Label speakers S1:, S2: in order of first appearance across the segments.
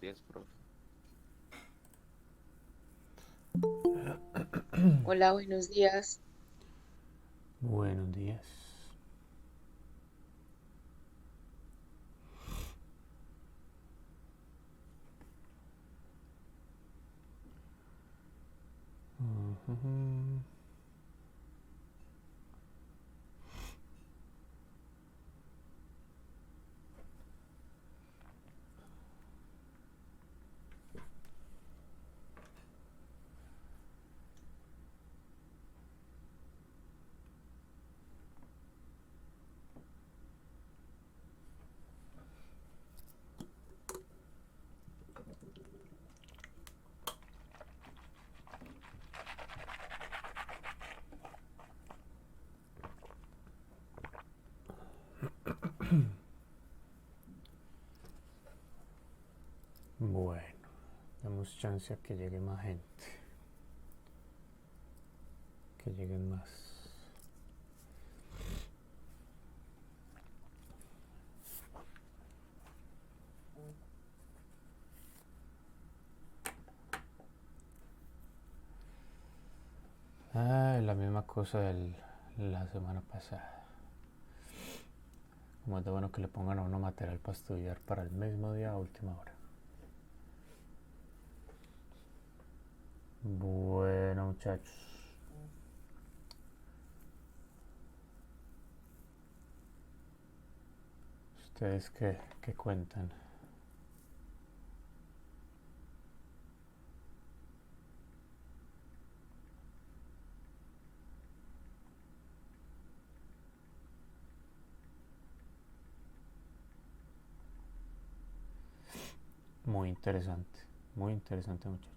S1: días, profe.
S2: Hola, buenos días.
S3: Buenos días. Bueno, damos chance a que llegue más gente. Que lleguen más. La misma cosa de la semana pasada. Como es de bueno que le pongan a uno material para estudiar para el mismo día a última hora. Bueno, muchachos. ¿Ustedes qué cuentan? Muy interesante muchachos.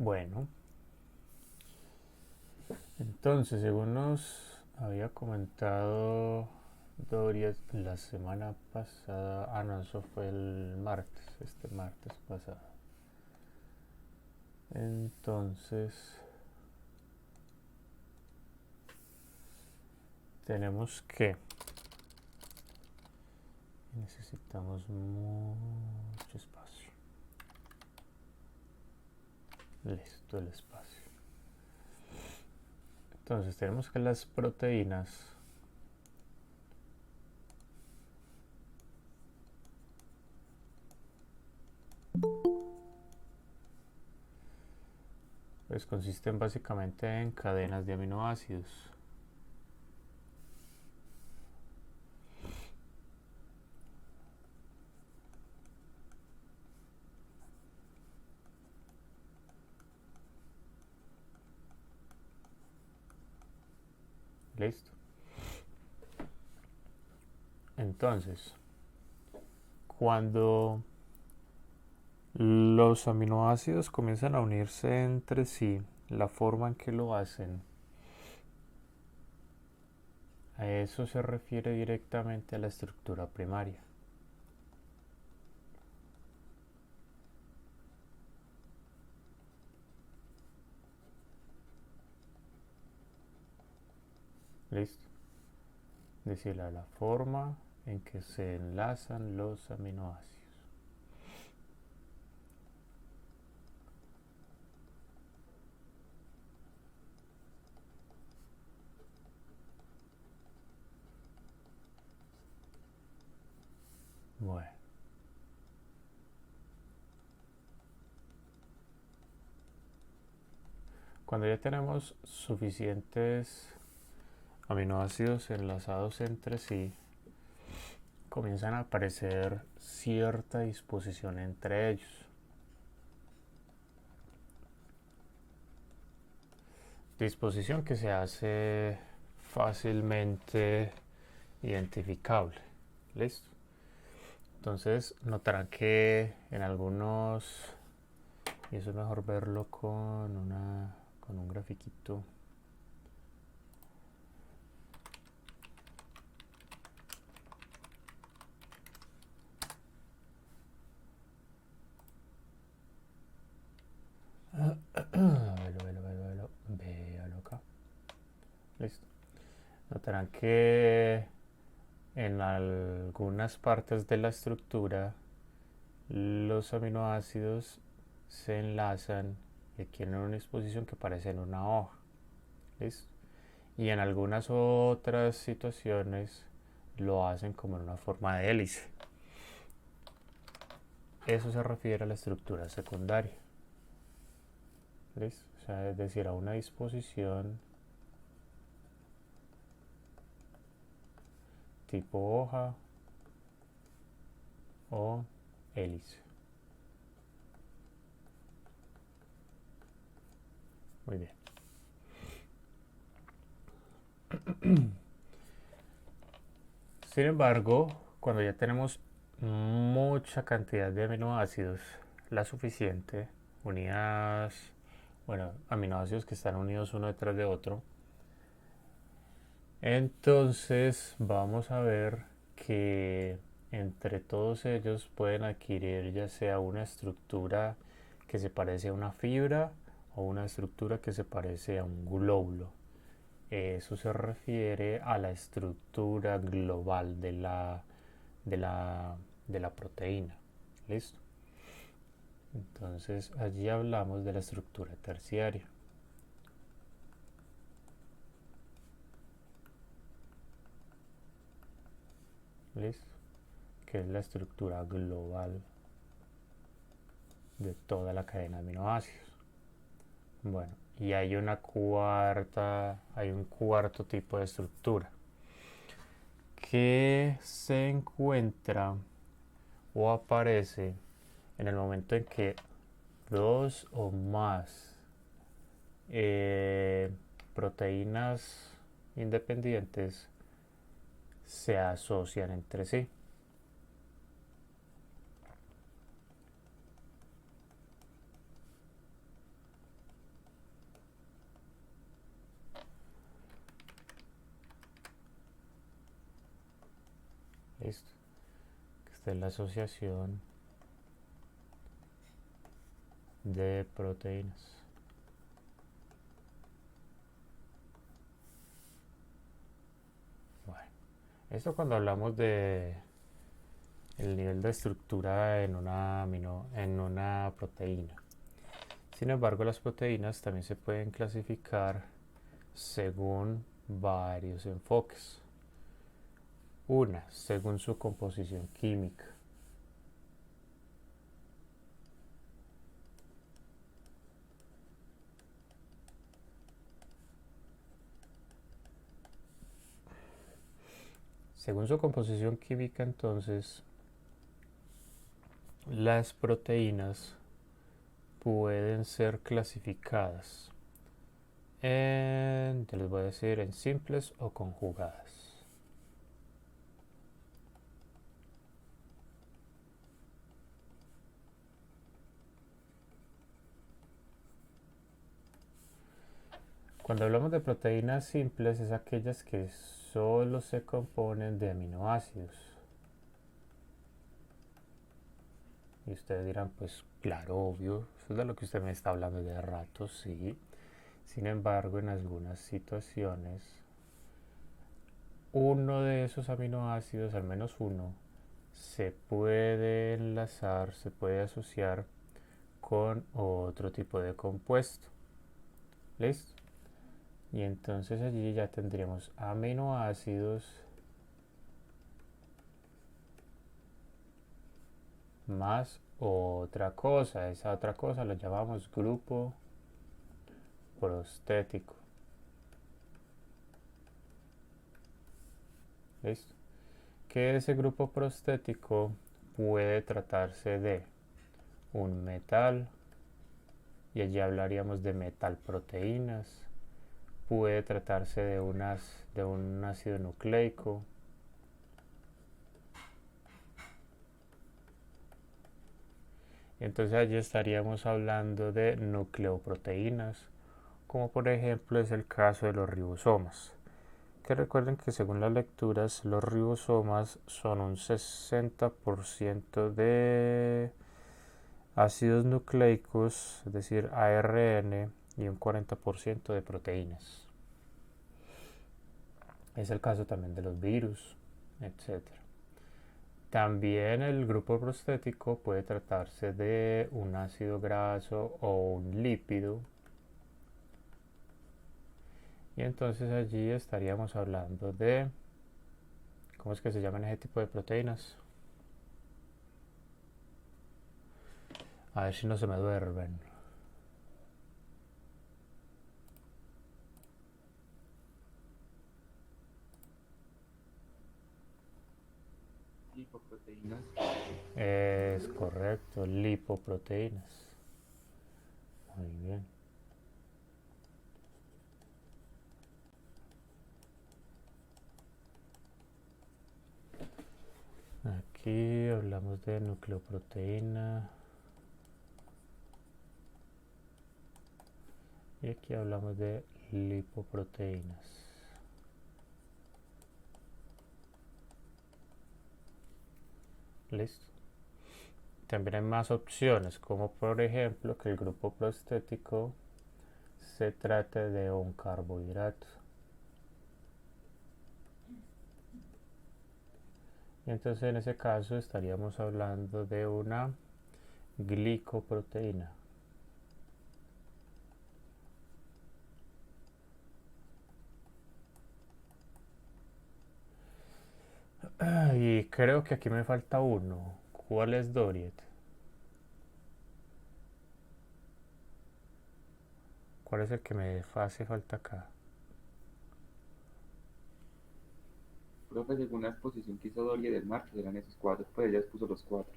S3: Bueno, entonces, según nos había comentado Doria la semana pasada, no, eso fue el martes, este martes pasado. Entonces, tenemos que necesitamos mucho espacio. Listo, el espacio. Entonces, tenemos que las proteínas pues consisten básicamente en cadenas de aminoácidos. Listo. Entonces, cuando los aminoácidos comienzan a unirse entre sí, la forma en que lo hacen, a eso se refiere directamente a la estructura primaria. ¿Listo? Es decir, a la forma en que se enlazan los aminoácidos. Bueno, cuando ya tenemos suficientes aminoácidos enlazados entre sí, comienzan a aparecer cierta disposición entre ellos. Disposición que se hace fácilmente identificable. ¿Listo? Entonces notarán que en algunos, y eso es mejor verlo con un grafiquito. Véalo acá. Listo. Notarán que en algunas partes de la estructura los aminoácidos se enlazan y adquieren una disposición que parece en una hoja. ¿Listo? Y en algunas otras situaciones lo hacen como en una forma de hélice. Eso se refiere a la estructura secundaria. ¿Listo? O sea, es decir, a una disposición tipo hoja o hélice. Muy bien. Sin embargo, cuando ya tenemos mucha cantidad de aminoácidos, la suficiente, unidas, bueno, aminoácidos que están unidos uno detrás de otro, entonces vamos a ver que entre todos ellos pueden adquirir ya sea una estructura que se parece a una fibra o una estructura que se parece a un glóbulo. Eso se refiere a la estructura global de la, de la proteína. ¿Listo? Entonces allí hablamos de la estructura terciaria. ¿Listo? Que es la estructura global de toda la cadena de aminoácidos. Bueno, y hay un cuarto tipo de estructura que se encuentra o aparece en el momento en que dos o más proteínas independientes se asocian entre sí. ¿Listo? Esta es la asociación de proteínas. Bueno, esto cuando hablamos de el nivel de estructura en en una proteína. Sin embargo, las proteínas también se pueden clasificar según varios enfoques. Una, según su composición química. Según su composición química, entonces, las proteínas pueden ser clasificadas ya les voy a decir, en simples o conjugadas. Cuando hablamos de proteínas simples es aquellas que solo se componen de aminoácidos. Y ustedes dirán, pues claro, obvio, eso es de lo que usted me está hablando de rato, sí. Sin embargo, en algunas situaciones, uno de esos aminoácidos, al menos uno, se puede enlazar, se puede asociar con otro tipo de compuesto. ¿Listo? Y entonces allí ya tendríamos aminoácidos más otra cosa. Esa otra cosa lo llamamos grupo prostético. ¿Listo? Que ese grupo prostético puede tratarse de un metal, y allí hablaríamos de metalproteínas. Puede tratarse de un ácido nucleico. Y entonces allí estaríamos hablando de nucleoproteínas, como por ejemplo es el caso de los ribosomas. Que recuerden que según las lecturas, los ribosomas son un 60% de ácidos nucleicos, es decir, ARN, y un 40% de proteínas. Es el caso también de los virus, etcétera. También el grupo prostético puede tratarse de un ácido graso o un lípido. Y entonces allí estaríamos hablando de, ¿cómo es que se llaman ese tipo de proteínas? A ver si no se me duermen.
S1: Lipoproteínas.
S3: Es correcto, lipoproteínas. Muy bien. Aquí hablamos de nucleoproteína. Y aquí hablamos de lipoproteínas. Listo. También hay más opciones, como por ejemplo que el grupo prostético se trate de un carbohidrato. Y entonces en ese caso estaríamos hablando de una glicoproteína. Y creo que aquí me falta uno. ¿Cuál es Doriet? ¿Cuál es el que me hace falta acá?
S1: Creo que según la exposición que hizo Doria del mar, que eran esos cuatro, pues ella puso los cuatro.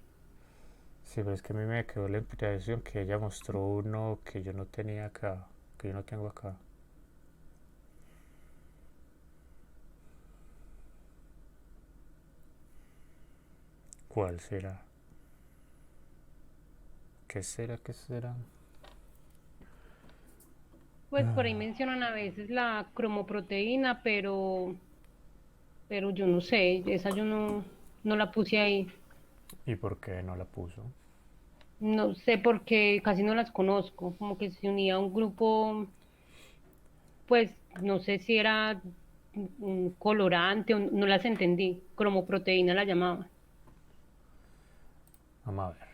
S3: Sí, pero es que a mí me quedó la impresión que ella mostró uno que yo no tenía acá, que yo no tengo acá. ¿Cuál será? ¿Qué será? ¿Qué será?
S4: Pues por ahí mencionan a veces la cromoproteína, pero yo no sé, esa yo no la puse ahí.
S3: ¿Y por qué no la puso?
S4: No sé porque casi no las conozco, como que se unía a un grupo, pues no sé si era un colorante o no las entendí, cromoproteína la llamaban.
S3: Vamos a ver.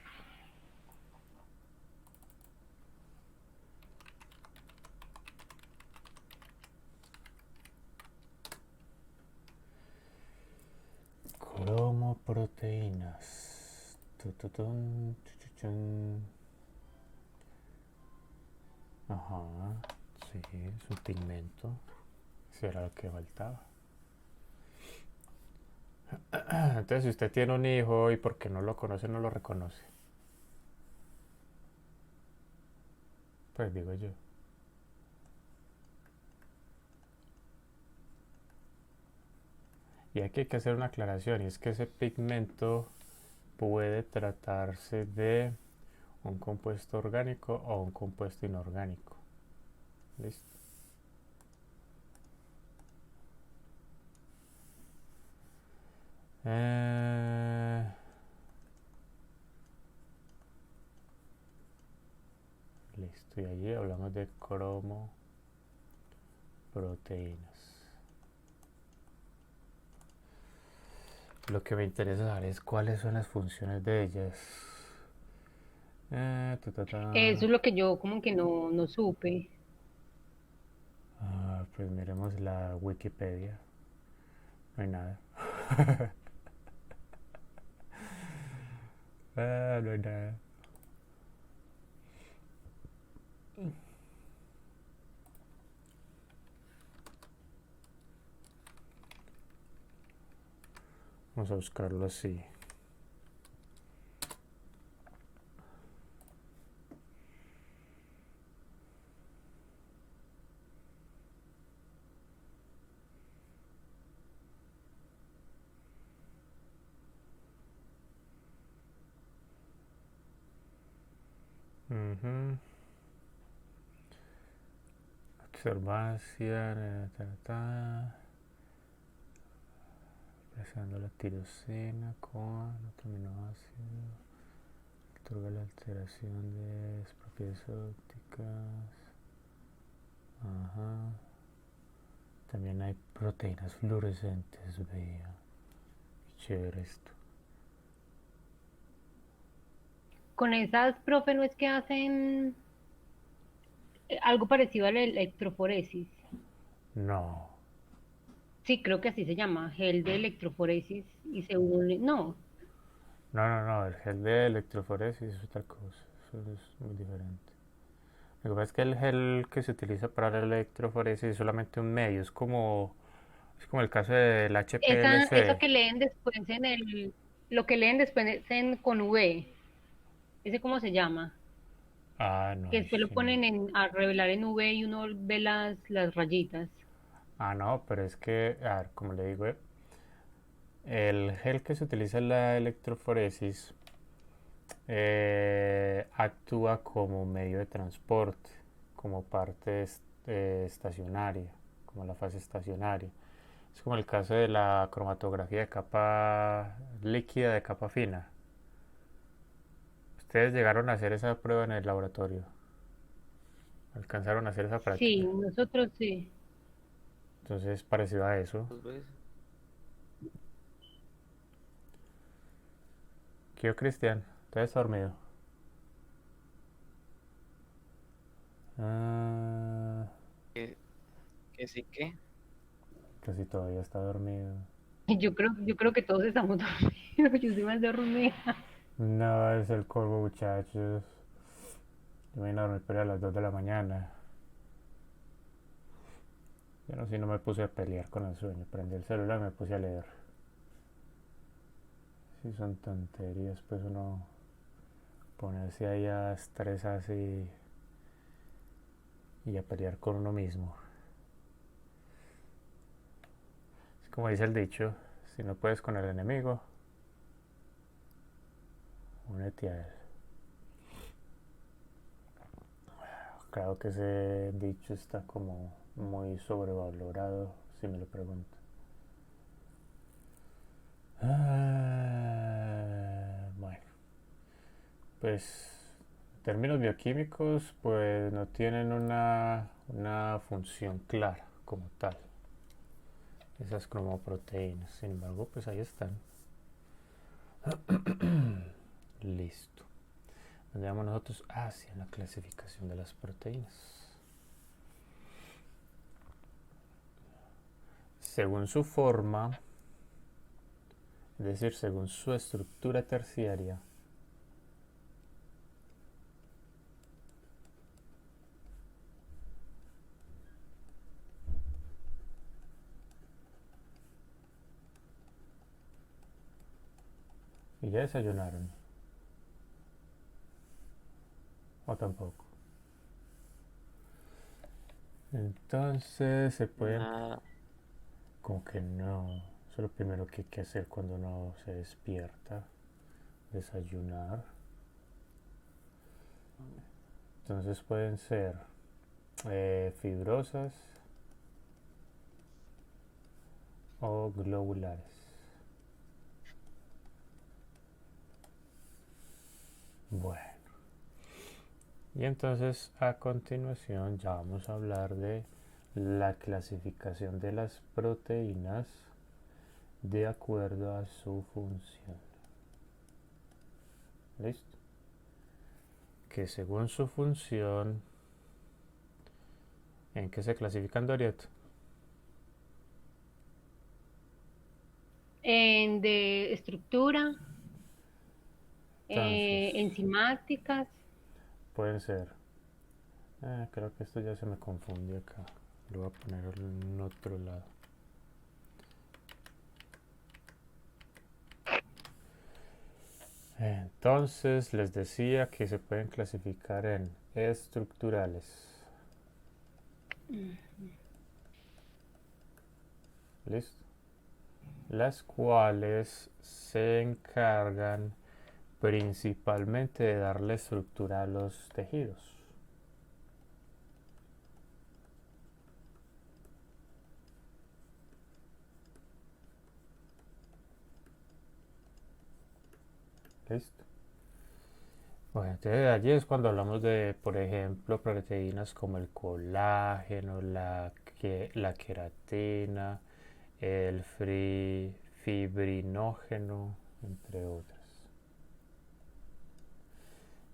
S3: Cromoproteínas. Tututun, chuchuchun. Ajá, sí, es un pigmento. Eso era lo que faltaba. Entonces, si usted tiene un hijo y porque no lo conoce, no lo reconoce. Pues digo yo. Y aquí hay que hacer una aclaración, y es que ese pigmento puede tratarse de un compuesto orgánico o un compuesto inorgánico. ¿Listo? Listo, y allí hablamos de cromoproteínas. Lo que me interesa saber es cuáles son las funciones de ellas.
S4: Eso es lo que yo como que no supe.
S3: Pues miremos la Wikipedia. No hay nada. No hay nada. Vamos a buscarlo así. Ujú. Observación, expresando la tirosina con otro aminoácido, otorga la alteración de las propiedades ópticas. Ajá. También hay proteínas fluorescentes, vea. Qué chévere esto.
S4: Con esas, profe, no es que hacen algo parecido a la electroforesis.
S3: No,
S4: Sí, creo que así se llama, gel de electroforesis y se une. No,
S3: no, el gel de electroforesis es otra cosa, eso es muy diferente. Lo que pasa es que el gel que se utiliza para la electroforesis es solamente un medio, es como el caso del
S4: eso
S3: HPLC.
S4: que leen después lo que leen después con V, ¿ese cómo se llama?
S3: Ah, no,
S4: Que después lo
S3: sí, no.
S4: ponen a revelar en V y uno ve las rayitas.
S3: Ah, no, pero es que, a ver, como le digo, el gel que se utiliza en la electroforesis actúa como medio de transporte, como parte estacionaria, como la fase estacionaria. Es como el caso de la cromatografía de capa líquida de capa fina. Ustedes llegaron a hacer esa prueba en el laboratorio, alcanzaron a hacer esa
S4: Sí,
S3: práctica.
S4: nosotros sí.
S3: Entonces, parecido a eso.
S1: 2 veces.
S3: ¿Qué yo, Cristian? ¿Estás dormido? Ah,
S2: Que, que sí que.
S3: que si todavía está dormido.
S4: Yo creo que todos estamos dormidos. Yo soy más dormida.
S3: No, es el colmo, muchachos. Yo me vine a dormir pero a las 2 de la mañana. Yo no sé si no me puse a pelear con el sueño. Prendí el celular y me puse a leer. Si son tonterías, pues uno ponerse ahí a estresarse y a pelear con uno mismo. Es como dice el dicho, si no puedes con el enemigo, únete a él. Claro que ese dicho está como muy sobrevalorado, si me lo preguntan. Bueno, pues en términos bioquímicos, pues no tienen una función clara como tal. Esas cromoproteínas, sin embargo, pues ahí están. Listo. Donde vamos nosotros hacia la clasificación de las proteínas. Según su forma, es decir, según su estructura terciaria, y ya desayunaron, o tampoco. Entonces se pueden,
S2: Nada.
S3: como que no, eso es lo primero que hay que hacer cuando uno se despierta, desayunar. Entonces pueden ser fibrosas o globulares. Bueno, y entonces a continuación ya vamos a hablar de la clasificación de las proteínas de acuerdo a su función. ¿Listo? Que según su función, ¿en qué se clasifican, Doriot?
S4: De estructura,
S3: Entonces,
S4: enzimáticas.
S3: pueden ser. Creo que esto ya se me confunde acá. Lo voy a poner en otro lado. Entonces, les decía que se pueden clasificar en estructurales. ¿Listo? Las cuales se encargan principalmente de darle estructura a los tejidos. ¿Listo? Bueno, entonces allí es cuando hablamos de, por ejemplo, proteínas como el colágeno, la queratina, el fibrinógeno, entre otras.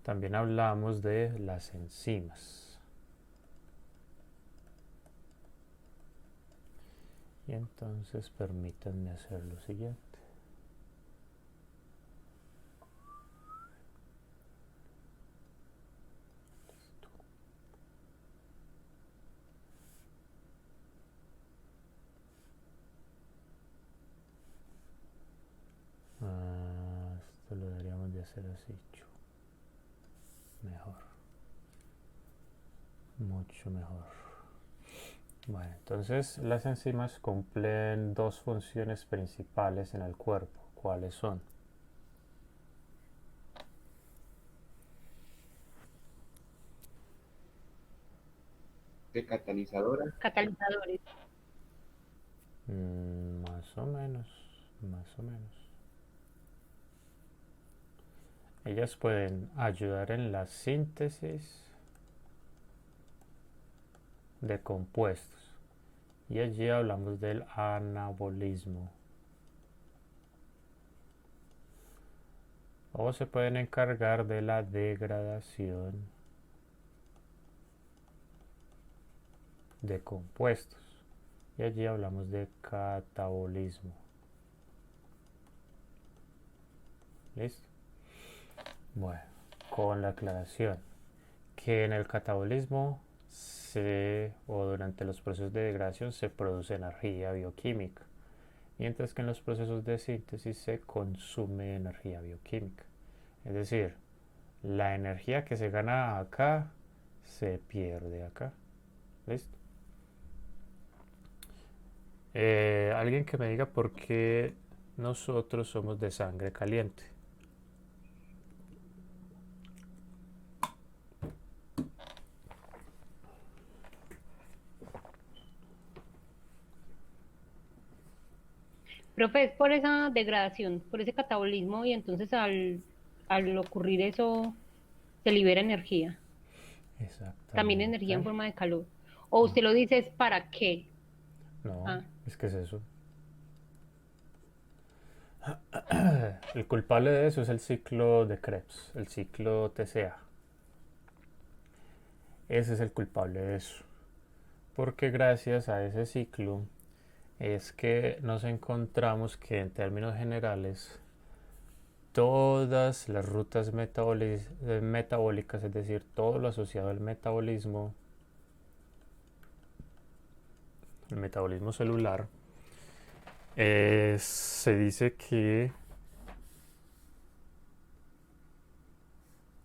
S3: También hablamos de las enzimas. Y entonces permítanme hacer lo siguiente. Esto lo deberíamos de hacer así. Mejor. Mucho mejor. Bueno, entonces las enzimas cumplen dos funciones principales en el cuerpo. ¿Cuáles son?
S1: De catalizadora.
S4: Catalizadores.
S3: Más o menos, más o menos. Ellas pueden ayudar en la síntesis de compuestos. Y allí hablamos del anabolismo. O se pueden encargar de la degradación de compuestos. Y allí hablamos de catabolismo. ¿Listo? Bueno, con la aclaración que en el catabolismo o durante los procesos de degradación se produce energía bioquímica, mientras que en los procesos de síntesis se consume energía bioquímica. Es decir, la energía que se gana acá se pierde acá. ¿Listo? Alguien que me diga por qué nosotros somos de sangre caliente.
S4: Profe, es por esa degradación, por ese catabolismo y entonces al ocurrir eso se libera energía, también energía en
S3: Exactamente.
S4: forma de calor. O usted lo dice es para qué.
S3: No,
S4: Ah,
S3: es que es eso. El culpable de eso es el ciclo de Krebs, el ciclo TCA. Ese es el culpable de eso. Porque gracias a ese ciclo es que nos encontramos que en términos generales todas las rutas metabólicas, es decir, todo lo asociado al metabolismo, el metabolismo celular, se dice que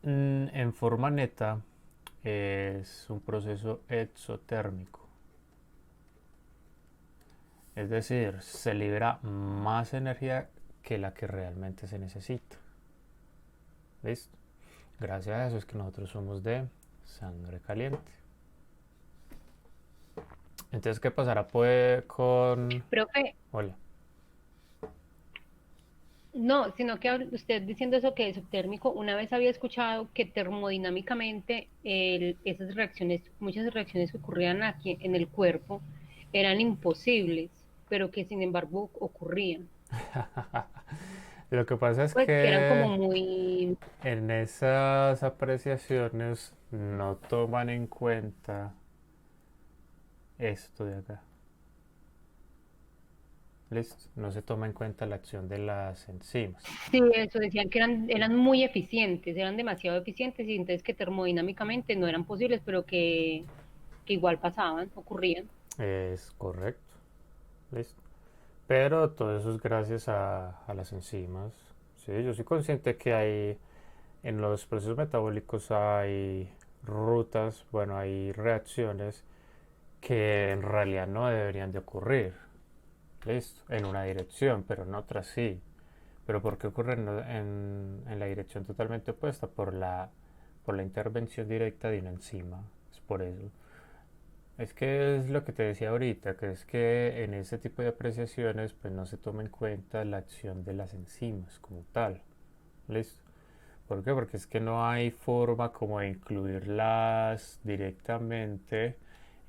S3: en forma neta es un proceso exotérmico. Es decir, se libera más energía que la que realmente se necesita. ¿Listo? Gracias a eso es que nosotros somos de sangre caliente. Entonces, ¿qué pasará pues con...
S4: profe,
S3: Hola.
S4: no, sino que usted diciendo eso que es exotérmico, una vez había escuchado que termodinámicamente esas reacciones, muchas reacciones que ocurrían aquí en el cuerpo eran imposibles, pero que sin embargo ocurrían.
S3: Lo que pasa es
S4: Pues que eran como
S3: que
S4: muy...
S3: en esas apreciaciones no toman en cuenta esto de acá. Listo. No se toma en cuenta la acción de las enzimas.
S4: Sí, eso decían que eran muy eficientes, eran demasiado eficientes y entonces que termodinámicamente no eran posibles, pero que igual pasaban, ocurrían.
S3: Es correcto. Listo. Pero todo eso es gracias a las enzimas. Sí, yo soy consciente que hay en los procesos metabólicos hay rutas, bueno, hay reacciones que en realidad no deberían de ocurrir. Listo, en una dirección, pero en otra sí. Pero ¿por qué ocurre en la dirección totalmente opuesta? Por la intervención directa de una enzima. Es por eso. Es que es lo que te decía ahorita, que es que en ese tipo de apreciaciones pues no se toma en cuenta la acción de las enzimas como tal. ¿Listo? ¿Por qué? Porque es que no hay forma como de incluirlas directamente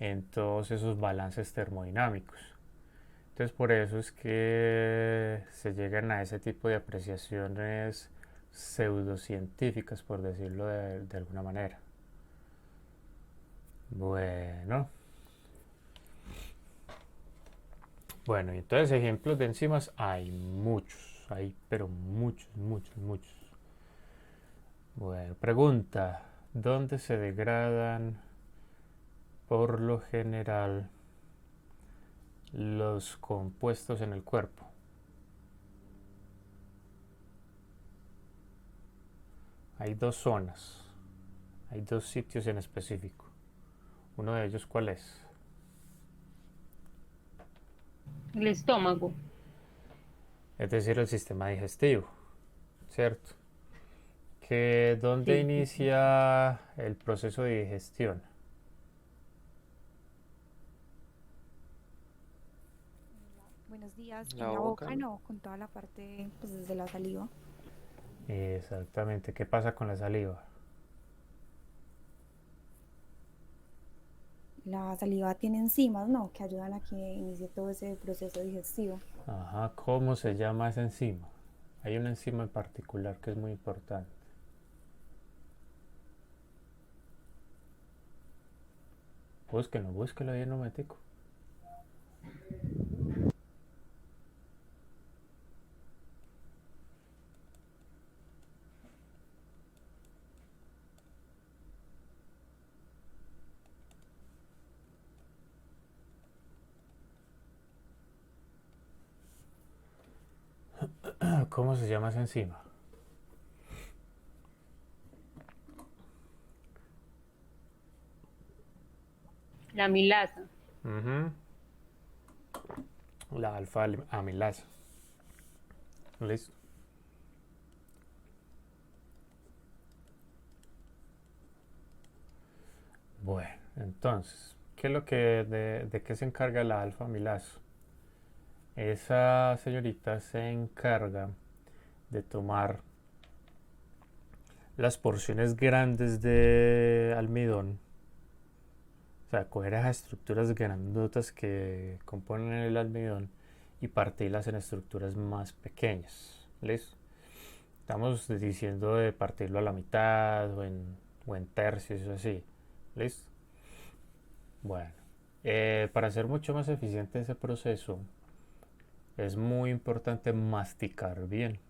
S3: en todos esos balances termodinámicos. Entonces por eso es que se llegan a ese tipo de apreciaciones pseudocientíficas, por decirlo de alguna manera. Bueno, bueno, y entonces ejemplos de enzimas hay muchos, hay pero muchos, muchos, muchos. Bueno, pregunta, ¿dónde se degradan por lo general los compuestos en el cuerpo? Hay dos zonas, hay dos sitios en específico. Uno de ellos, ¿cuál es?
S4: El estómago,
S3: Es decir, el sistema digestivo, ¿cierto? Que ¿dónde
S4: sí.
S3: inicia el proceso de digestión?
S5: Buenos días.
S2: La
S5: En la
S2: boca,
S5: boca,
S2: ¿no?
S5: no, con toda la parte, pues desde la saliva.
S3: Exactamente, ¿qué pasa con la saliva?
S5: La saliva tiene enzimas, ¿no? Que ayudan a que inicie todo ese proceso digestivo.
S3: Ajá, ¿cómo se llama esa enzima? Hay una enzima en particular que es muy importante. Búsquenlo, búsquenlo ahí en un momentico. ¿Cómo se llama esa enzima?
S4: La milasa.
S3: Ujú, la alfa amilasa. Listo. Bueno, entonces, ¿qué es lo que de qué se encarga la alfa amilasa? Esa señorita se encarga de tomar las porciones grandes de almidón, o sea, coger esas estructuras grandotas que componen el almidón y partirlas en estructuras más pequeñas. ¿Listo? Estamos diciendo de partirlo a la mitad o en tercios o así. ¿Listo? Bueno, para hacer mucho más eficiente ese proceso, es muy importante masticar bien.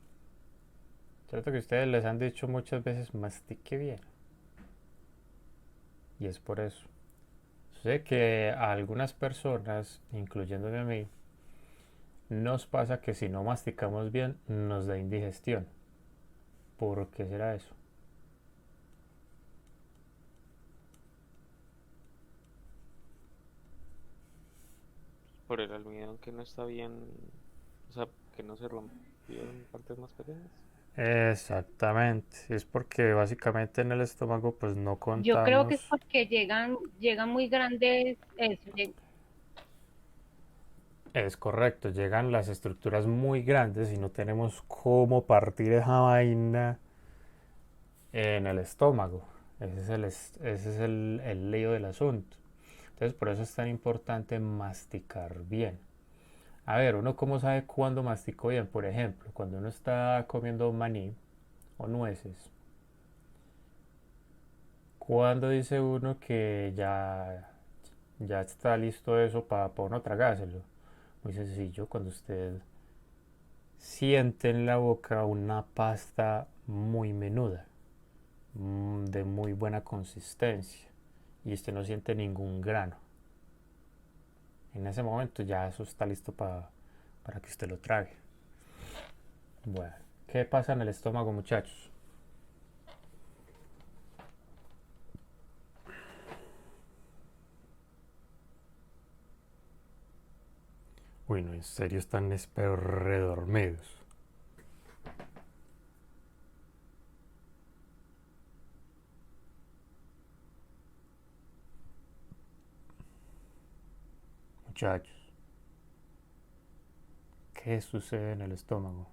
S3: Cierto que ustedes les han dicho muchas veces mastique bien. Y es por eso. Sé que a algunas personas, incluyéndome a mí, nos pasa que si no masticamos bien nos da indigestión. ¿Por qué será eso?
S2: por el almidón que no está bien, o sea, que no se rompió en partes más pequeñas.
S3: Exactamente. Es porque básicamente en el estómago pues no
S4: Yo creo que es
S3: contamos.
S4: porque llegan muy grandes, eso,
S3: Es correcto, llegan las estructuras muy grandes y no tenemos cómo partir esa vaina en el estómago. Ese es el lío del asunto. Entonces por eso es tan importante masticar bien. A ver, uno cómo sabe cuándo masticó bien. Por ejemplo, cuando uno está comiendo maní o nueces, cuando dice uno que ya está listo eso para uno tragárselo. Muy sencillo, cuando usted siente en la boca una pasta muy menuda, de muy buena consistencia, y usted no siente ningún grano. En ese momento ya eso está listo para que usted lo trague. Bueno, ¿qué pasa en el estómago, muchachos? Uy, no, en serio están pero redormidos. Muchachos, ¿qué sucede en el estómago?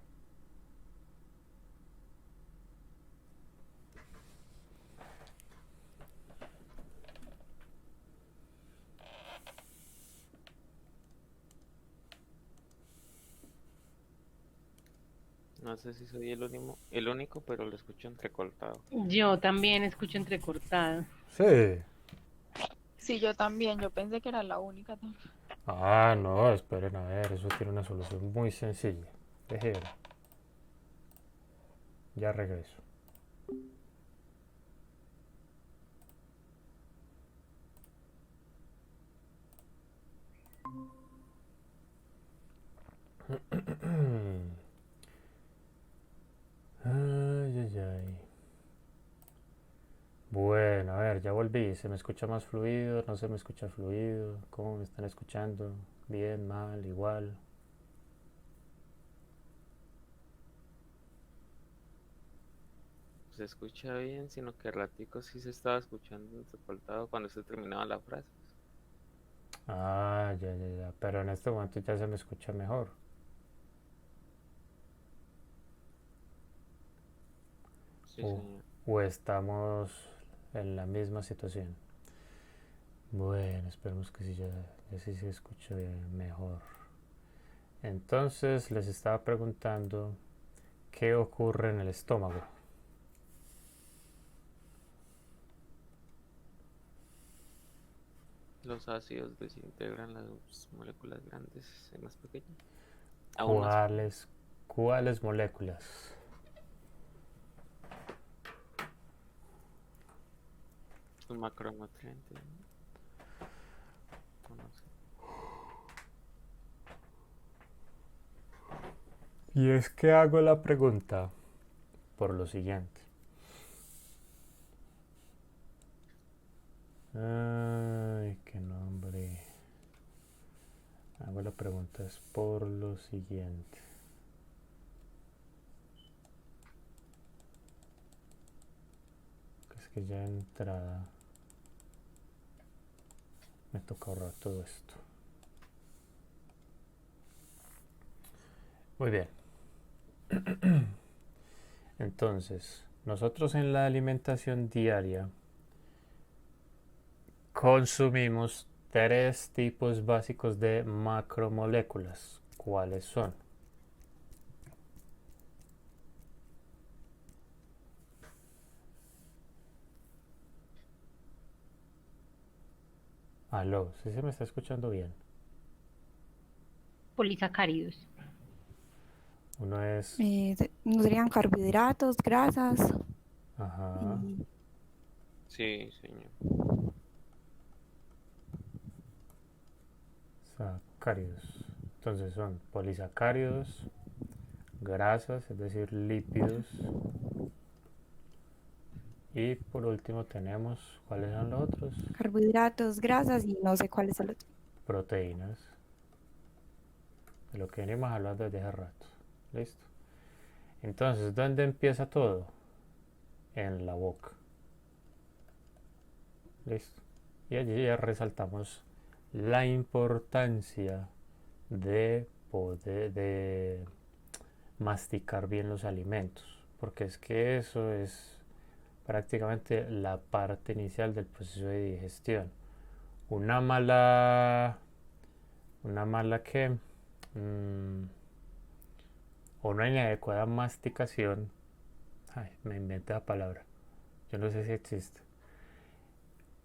S2: No sé si soy el único, pero lo escucho entrecortado.
S4: Yo también escucho entrecortado.
S3: Sí.
S6: Sí, yo también, yo pensé que era la única también.
S3: Ah, no, esperen a ver, eso tiene una solución muy sencilla. Deje ver. Ya regreso. Ay, ay, ay. Bueno, a ver, ya volví. ¿Se me escucha más fluido? ¿No se me escucha fluido? ¿Cómo me están escuchando? ¿Bien, mal, igual?
S2: Se escucha bien, sino que ratico sí se estaba escuchando entrecortado cuando se terminaba la frase.
S3: Ah, ya, ya, ya. Pero en este momento ya se me escucha mejor.
S2: Sí,
S3: O,
S2: señor.
S3: o estamos en la misma situación. Bueno, esperemos que sí, ya sí se escuche mejor. Entonces les estaba preguntando qué ocurre en el estómago.
S2: Los ácidos desintegran las moléculas grandes en más pequeñas. Aún más
S3: ¿Cuáles moléculas?
S2: un macronutriente. No sé.
S3: Y es que hago la pregunta por lo siguiente. Ay, qué nombre. Hago la pregunta es por lo siguiente. Es que ya de entrada me toca ahorrar todo esto. Muy bien. Entonces, nosotros en la alimentación diaria consumimos 3 tipos básicos de macromoléculas. ¿Cuáles son? Aló, ¿sí se me está escuchando bien?
S4: Polisacáridos.
S3: Uno es...
S5: Nos serían carbohidratos, grasas
S3: Ajá.
S5: y
S2: Sí, señor.
S3: Sacáridos. Entonces son polisacáridos, grasas, es decir, lípidos. Y por último tenemos, ¿cuáles son los otros?
S5: carbohidratos, grasas y no sé cuál es el otro.
S3: Proteínas. De lo que venimos hablando desde hace rato. ¿Listo? Entonces, ¿dónde empieza todo? En la boca. ¿Listo? Y allí ya resaltamos la importancia de poder de masticar bien los alimentos, porque es que eso es prácticamente la parte inicial del proceso de digestión. Una mala que o una inadecuada masticación, ay, me inventé la palabra, yo no sé si existe,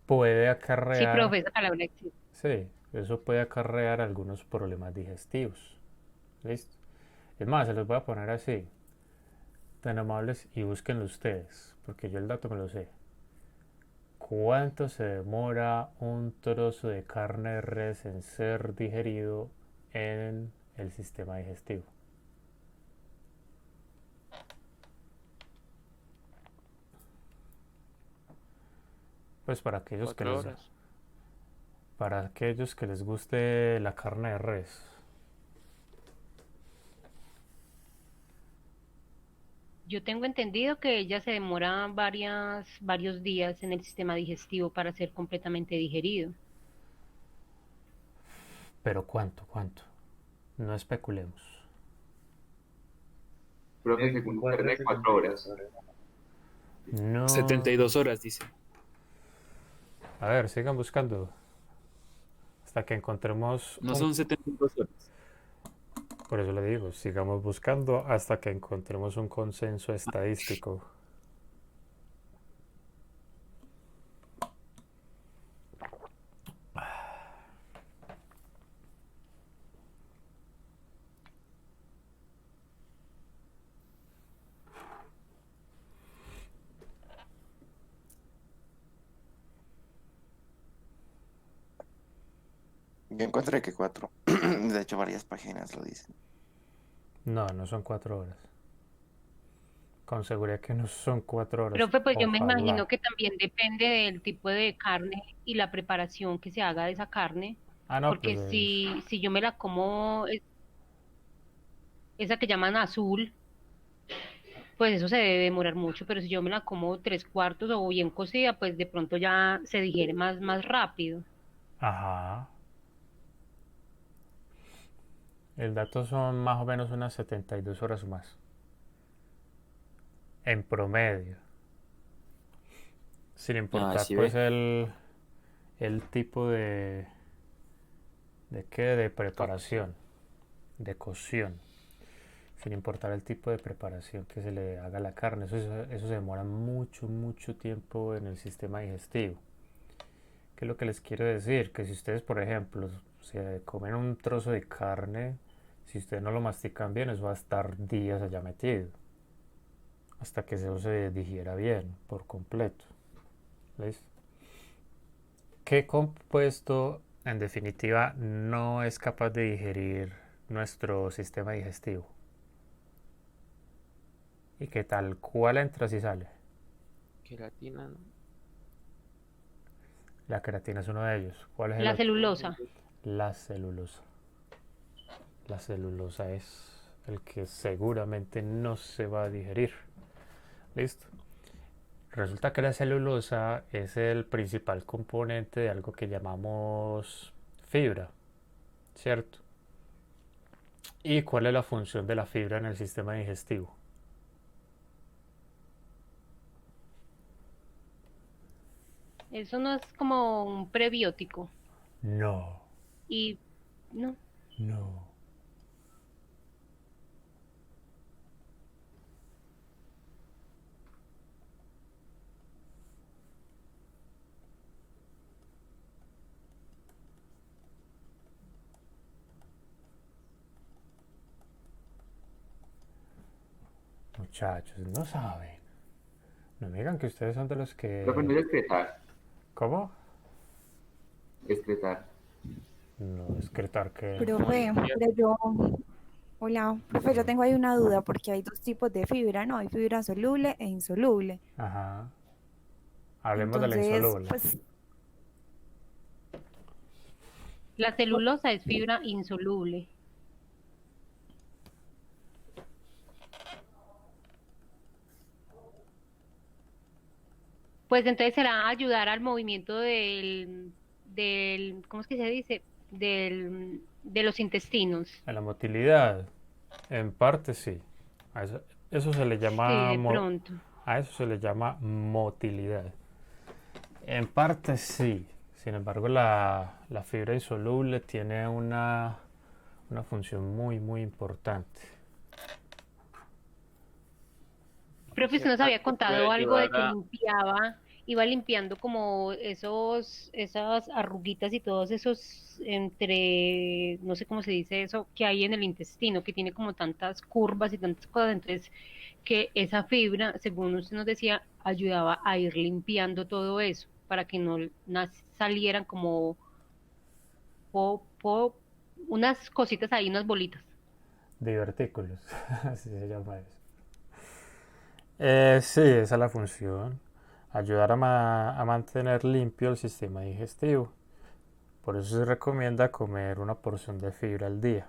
S3: puede
S4: Sí,
S3: acarrear,
S4: profe, esa palabra existe.
S3: sí, eso puede acarrear algunos problemas digestivos. ¿Listo? Es más, se los voy a poner así, tan amables, y búsquenlo ustedes, porque yo el dato me lo sé. ¿Cuánto se demora un trozo de carne de res en ser digerido en el sistema digestivo? Pues para aquellos que
S2: 4 horas.
S3: para aquellos que les guste la carne de res.
S4: Yo tengo entendido que ella se demora varios días en el sistema digestivo para ser completamente digerido.
S3: Pero ¿cuánto? ¿Cuánto? No especulemos.
S1: Profe, según internet, 4 horas.
S3: No.
S7: 72 horas, dice.
S3: A ver, sigan buscando. Hasta que encontremos
S7: No
S3: un-
S7: son 72 horas.
S3: Por eso le digo, sigamos buscando hasta que encontremos un consenso estadístico.
S8: Yo encontré que 4. De hecho, varias páginas lo dicen.
S3: No, no son 4 horas. Con seguridad que no son 4 horas.
S4: Profe, pues yo me
S3: Ojalá.
S4: imagino que también depende del tipo de carne y la preparación que se haga de esa carne,
S3: Ah, no,
S4: porque
S3: pues
S4: si yo me la como, esa que llaman azul, pues eso se debe demorar mucho, pero si yo me la como 3/4 o bien cocida, pues de pronto ya se digiere más rápido.
S3: ajá. El dato son más o menos unas 72 horas o más. En promedio. Sin importar
S7: ¿sí
S3: pues
S7: ve?
S3: el tipo de preparación, de cocción. Sin importar el tipo de preparación que se le haga a la carne. Eso se demora mucho, mucho tiempo en el sistema digestivo. ¿Qué es lo que les quiero decir? Que si ustedes, por ejemplo, se comen un trozo de carne, si ustedes no lo mastican bien, eso va a estar días allá metido, hasta que eso se digiera bien, por completo. ¿Listo? ¿Qué compuesto, en definitiva, no es capaz de digerir nuestro sistema digestivo? ¿Y qué tal cual entra si sale?
S2: Queratina, ¿no?
S3: La queratina es uno de ellos. ¿Cuál es el
S4: La
S3: otro?
S4: celulosa.
S3: La celulosa. La celulosa es el que seguramente no se va a digerir. ¿Listo? Resulta que la celulosa es el principal componente de algo que llamamos fibra, ¿cierto? ¿Y cuál es la función de la fibra en el sistema digestivo?
S4: Eso no es como un prebiótico.
S3: No,
S4: Y no,
S3: no. Muchachos, no saben. No me digan que ustedes son de los
S1: Profe, no
S3: que...
S1: es excretar.
S3: ¿Cómo?
S1: Excretar.
S3: No, excretar que...
S5: Profe, pero yo, hola, profe, yo tengo ahí una duda porque hay dos tipos de fibra, ¿no? Hay fibra soluble e insoluble.
S3: Ajá. Hablemos de la
S5: Entonces,
S3: insoluble.
S5: pues,
S4: la celulosa es fibra insoluble. Pues entonces será ayudar al movimiento ¿cómo es que se dice? De los intestinos.
S3: En la motilidad, en parte sí. A eso se le
S4: Sí,
S3: llama
S4: de pronto.
S3: a eso se le llama motilidad. En parte sí. Sin embargo, la fibra insoluble tiene una función muy, muy importante.
S4: Profe, usted nos había
S2: Puede
S4: contado algo de
S2: ayudar
S4: que
S2: a...
S4: limpiaba iba limpiando como esas arruguitas y todos esos entre, no sé cómo se dice eso, que hay en el intestino, que tiene como tantas curvas y tantas cosas, entonces que esa fibra, según usted nos decía, ayudaba a ir limpiando todo eso, para que no salieran como po- po- unas cositas ahí, unas bolitas.
S3: Divertículos, así se llama eso. Sí, esa es la función. Ayudar a mantener limpio el sistema digestivo. Por eso se recomienda comer una porción de fibra al día.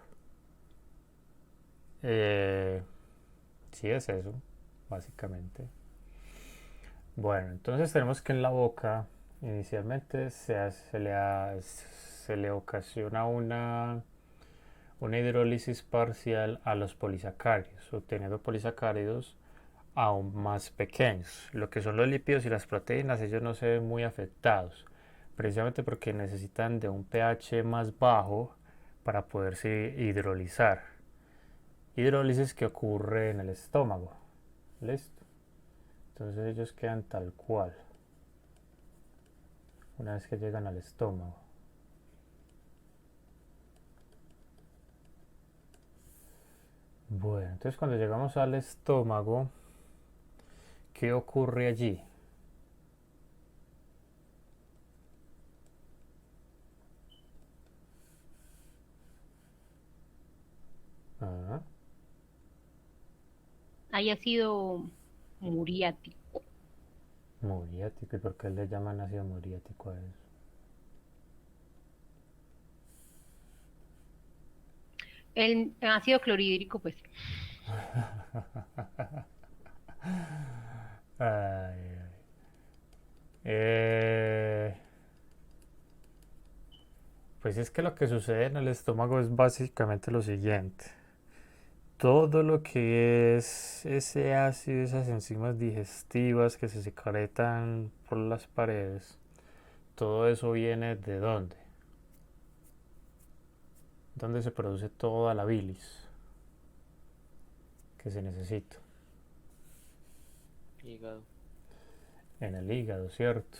S3: Eh, sí, es eso, básicamente. Bueno, entonces tenemos que en la boca inicialmente se le ocasiona una hidrólisis parcial a los polisacáridos, obteniendo polisacáridos aún más pequeños. Lo que son los lípidos y las proteínas, ellos no se ven muy afectados, precisamente porque necesitan de un pH más bajo para poderse hidrolizar. Hidrólisis que ocurre en el estómago. ¿Listo? Entonces ellos quedan tal cual una vez que llegan al estómago. Bueno, entonces cuando llegamos al estómago, ¿qué ocurre allí? Ah,
S4: Haya sido muriático.
S3: muriático. ¿Y por qué le llaman ácido muriático a eso?
S4: El ácido clorhídrico, pues.
S3: Ay, ay. Eh, pues es que lo que sucede en el estómago es básicamente lo siguiente. Todo lo que es ese ácido, esas enzimas digestivas que se secretan por las paredes, todo eso viene ¿de dónde? ¿Dónde se produce toda la bilis que se necesita?
S2: Hígado.
S3: En el hígado, ¿cierto?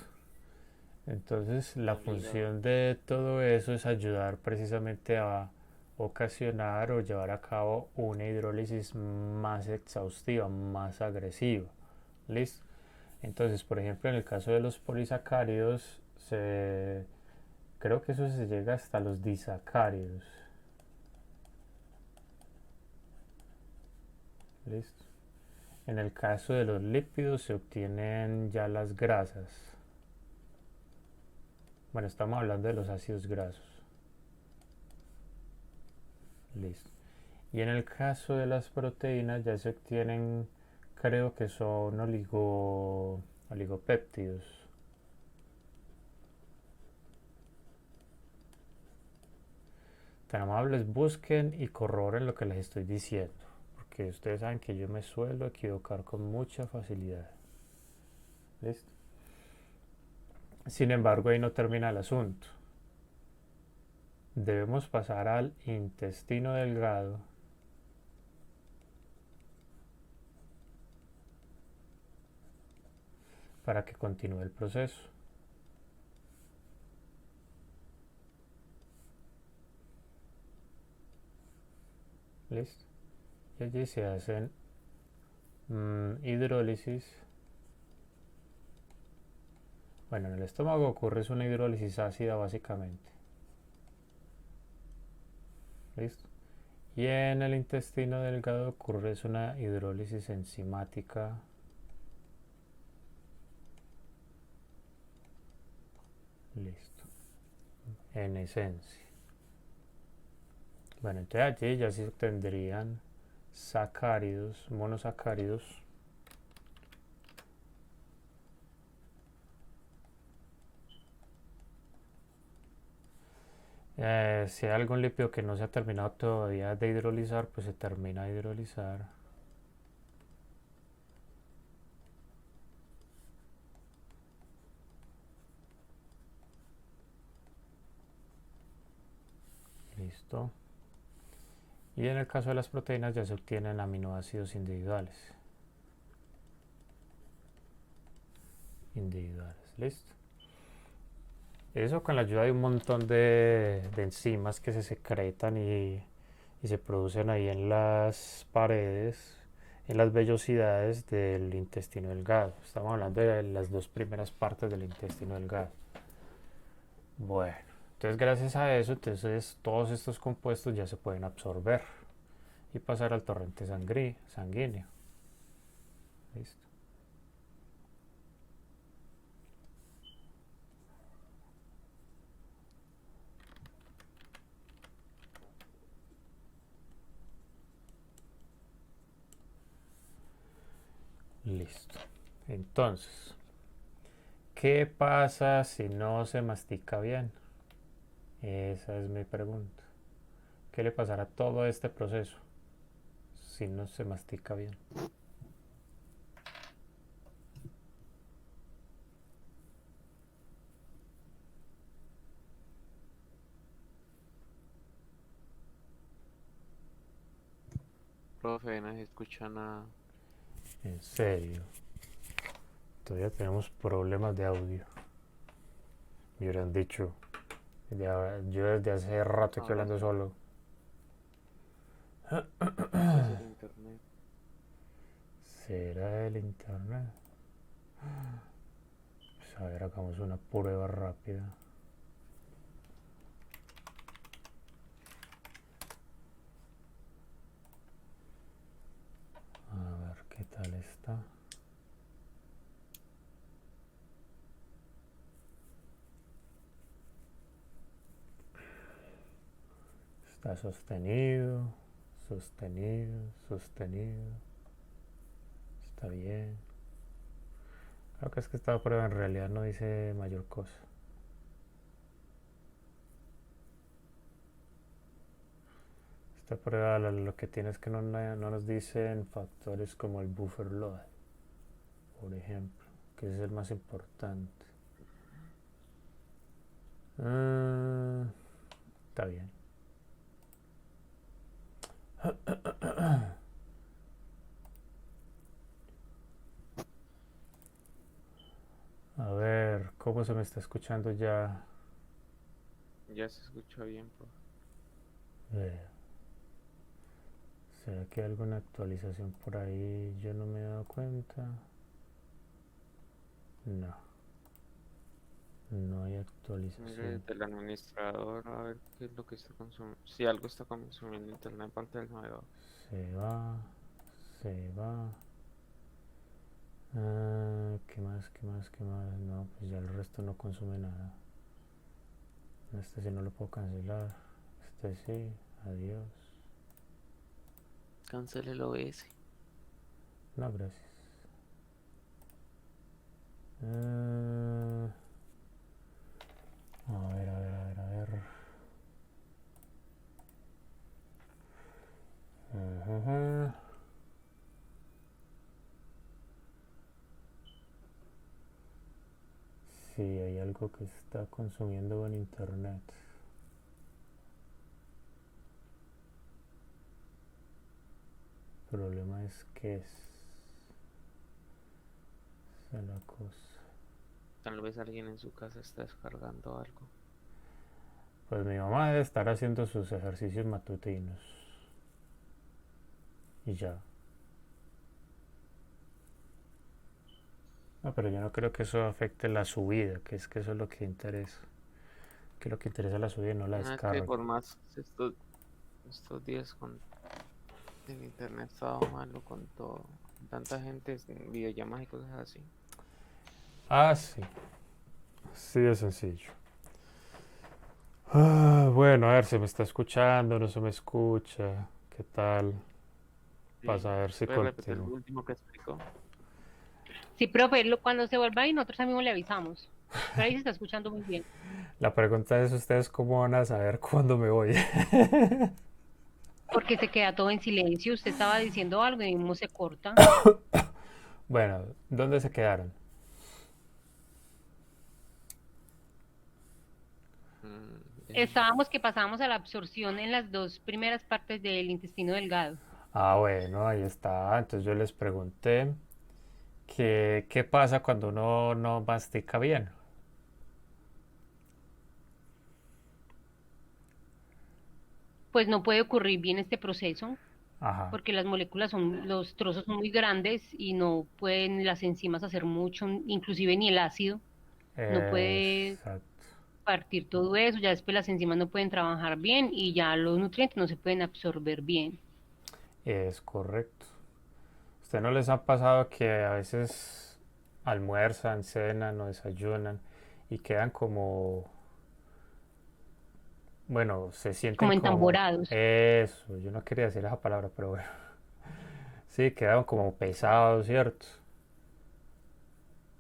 S3: Entonces la
S2: El hígado.
S3: función de todo eso es ayudar precisamente a ocasionar o llevar a cabo una hidrólisis más exhaustiva, más agresiva. ¿Listo? Entonces, por ejemplo, en el caso de los polisacáridos, creo que eso se llega hasta los disacáridos. ¿Listo? En el caso de los lípidos se obtienen ya las grasas. Bueno, estamos hablando de los ácidos grasos. Listo. Y en el caso de las proteínas ya se obtienen, creo que son oligopéptidos. Tan amables, busquen y corroboren lo que les estoy diciendo, porque ustedes saben que yo me suelo equivocar con mucha facilidad. ¿Listo? Sin embargo, ahí no termina el asunto. Debemos pasar al intestino delgado para que continúe el proceso. ¿Listo? Y allí se hacen hidrólisis. Bueno, en el estómago ocurre una hidrólisis ácida básicamente. ¿Listo? Y en el intestino delgado ocurre una hidrólisis enzimática. Listo. En esencia. Bueno, entonces allí ya se obtendrían sacáridos, monosacáridos. Si hay algún lípido que no se ha terminado todavía de hidrolizar, pues se termina de hidrolizar. Listo. Y en el caso de las proteínas ya se obtienen aminoácidos individuales. individuales. Listo. Eso con la ayuda de un montón de enzimas que se secretan y se producen ahí en las paredes, en las vellosidades del intestino delgado. Estamos hablando de las dos primeras partes del intestino delgado. Bueno, entonces gracias a eso, entonces todos estos compuestos ya se pueden absorber y pasar al torrente sanguíneo. Listo. Listo. Entonces, ¿qué pasa si no se mastica bien? Esa es mi pregunta. ¿Qué le pasará a todo este proceso si no se mastica bien?
S2: Profe, no se escucha nada.
S3: En serio. Todavía tenemos problemas de audio. Me hubieran dicho. Yo desde hace rato estoy hablando solo.
S2: Es el internet.
S3: ¿Será el internet? Pues a ver, hagamos una prueba rápida. A ver qué tal está. Está sostenido, sostenido, sostenido. Está bien. Creo que es que esta prueba en realidad no dice mayor cosa. Esta prueba lo que tiene es que no nos dicen factores como el buffer load, por ejemplo, que ese es el más importante. Está bien. A ver, ¿cómo se me está escuchando ya?
S2: Ya se escucha bien, profe.
S3: ¿Será que hay alguna actualización por ahí? Yo no me he dado cuenta. No. No hay
S2: Mire,
S3: actualización.
S2: del administrador, a ver qué es lo que está consumiendo. Si algo está consumiendo internet, parte del navegador.
S3: Se va. Se va. ¿Qué más? ¿Qué más? ¿Qué más? No, pues ya el resto no consume nada. Este sí no lo puedo cancelar. Este sí. Adiós.
S2: Cancele el OBS.
S3: No, gracias. A ver, a ver, a ver, a ver. Ajá. Sí, hay algo que está consumiendo en internet. El problema es que esa es la cosa.
S2: Tal vez alguien en su casa está descargando algo.
S3: Pues mi mamá debe estar haciendo sus ejercicios matutinos. Y ya. No, pero yo no creo que eso afecte la subida, que es que eso es lo que interesa. Que lo que interesa es la subida y no la
S2: Que
S3: descarga.
S2: por más estos días con el internet estaba malo con todo. Tanta gente en videollamadas y cosas así.
S3: Ah, sí. Así de sencillo. Bueno, a ver, ¿se me está escuchando? ¿No se me escucha? ¿Qué tal?
S2: Sí.
S3: Para saber si
S2: ¿Puede repetir lo
S3: continúo.
S2: último que explicó?
S4: Sí, profe, cuando se vuelva ahí, nosotros también le avisamos. Pero ahí se está escuchando muy bien.
S3: La pregunta es, ¿ustedes cómo van a saber cuándo me voy?
S4: Porque se queda todo en silencio. Usted estaba diciendo algo y mismo se corta.
S3: Bueno, ¿dónde se quedaron?
S4: Estábamos que pasábamos a la absorción en las dos primeras partes del intestino delgado.
S3: Ah, bueno, ahí está. Entonces yo les pregunté ¿qué pasa cuando uno no mastica bien?
S4: Pues no puede ocurrir bien este proceso
S3: Ajá.
S4: porque las moléculas son, los trozos son muy grandes y no pueden las enzimas hacer mucho, inclusive ni el ácido no puede
S3: Exacto.
S4: partir todo eso, ya después las enzimas no pueden trabajar bien y ya los nutrientes no se pueden absorber bien.
S3: Es correcto. ¿Usted no les ha pasado que a veces almuerzan, cenan o desayunan y quedan como, bueno, se sienten
S4: Como
S3: como
S4: entamborados.
S3: eso? Yo no quería decir esa palabra, pero bueno. Sí, quedan como pesados, ¿cierto?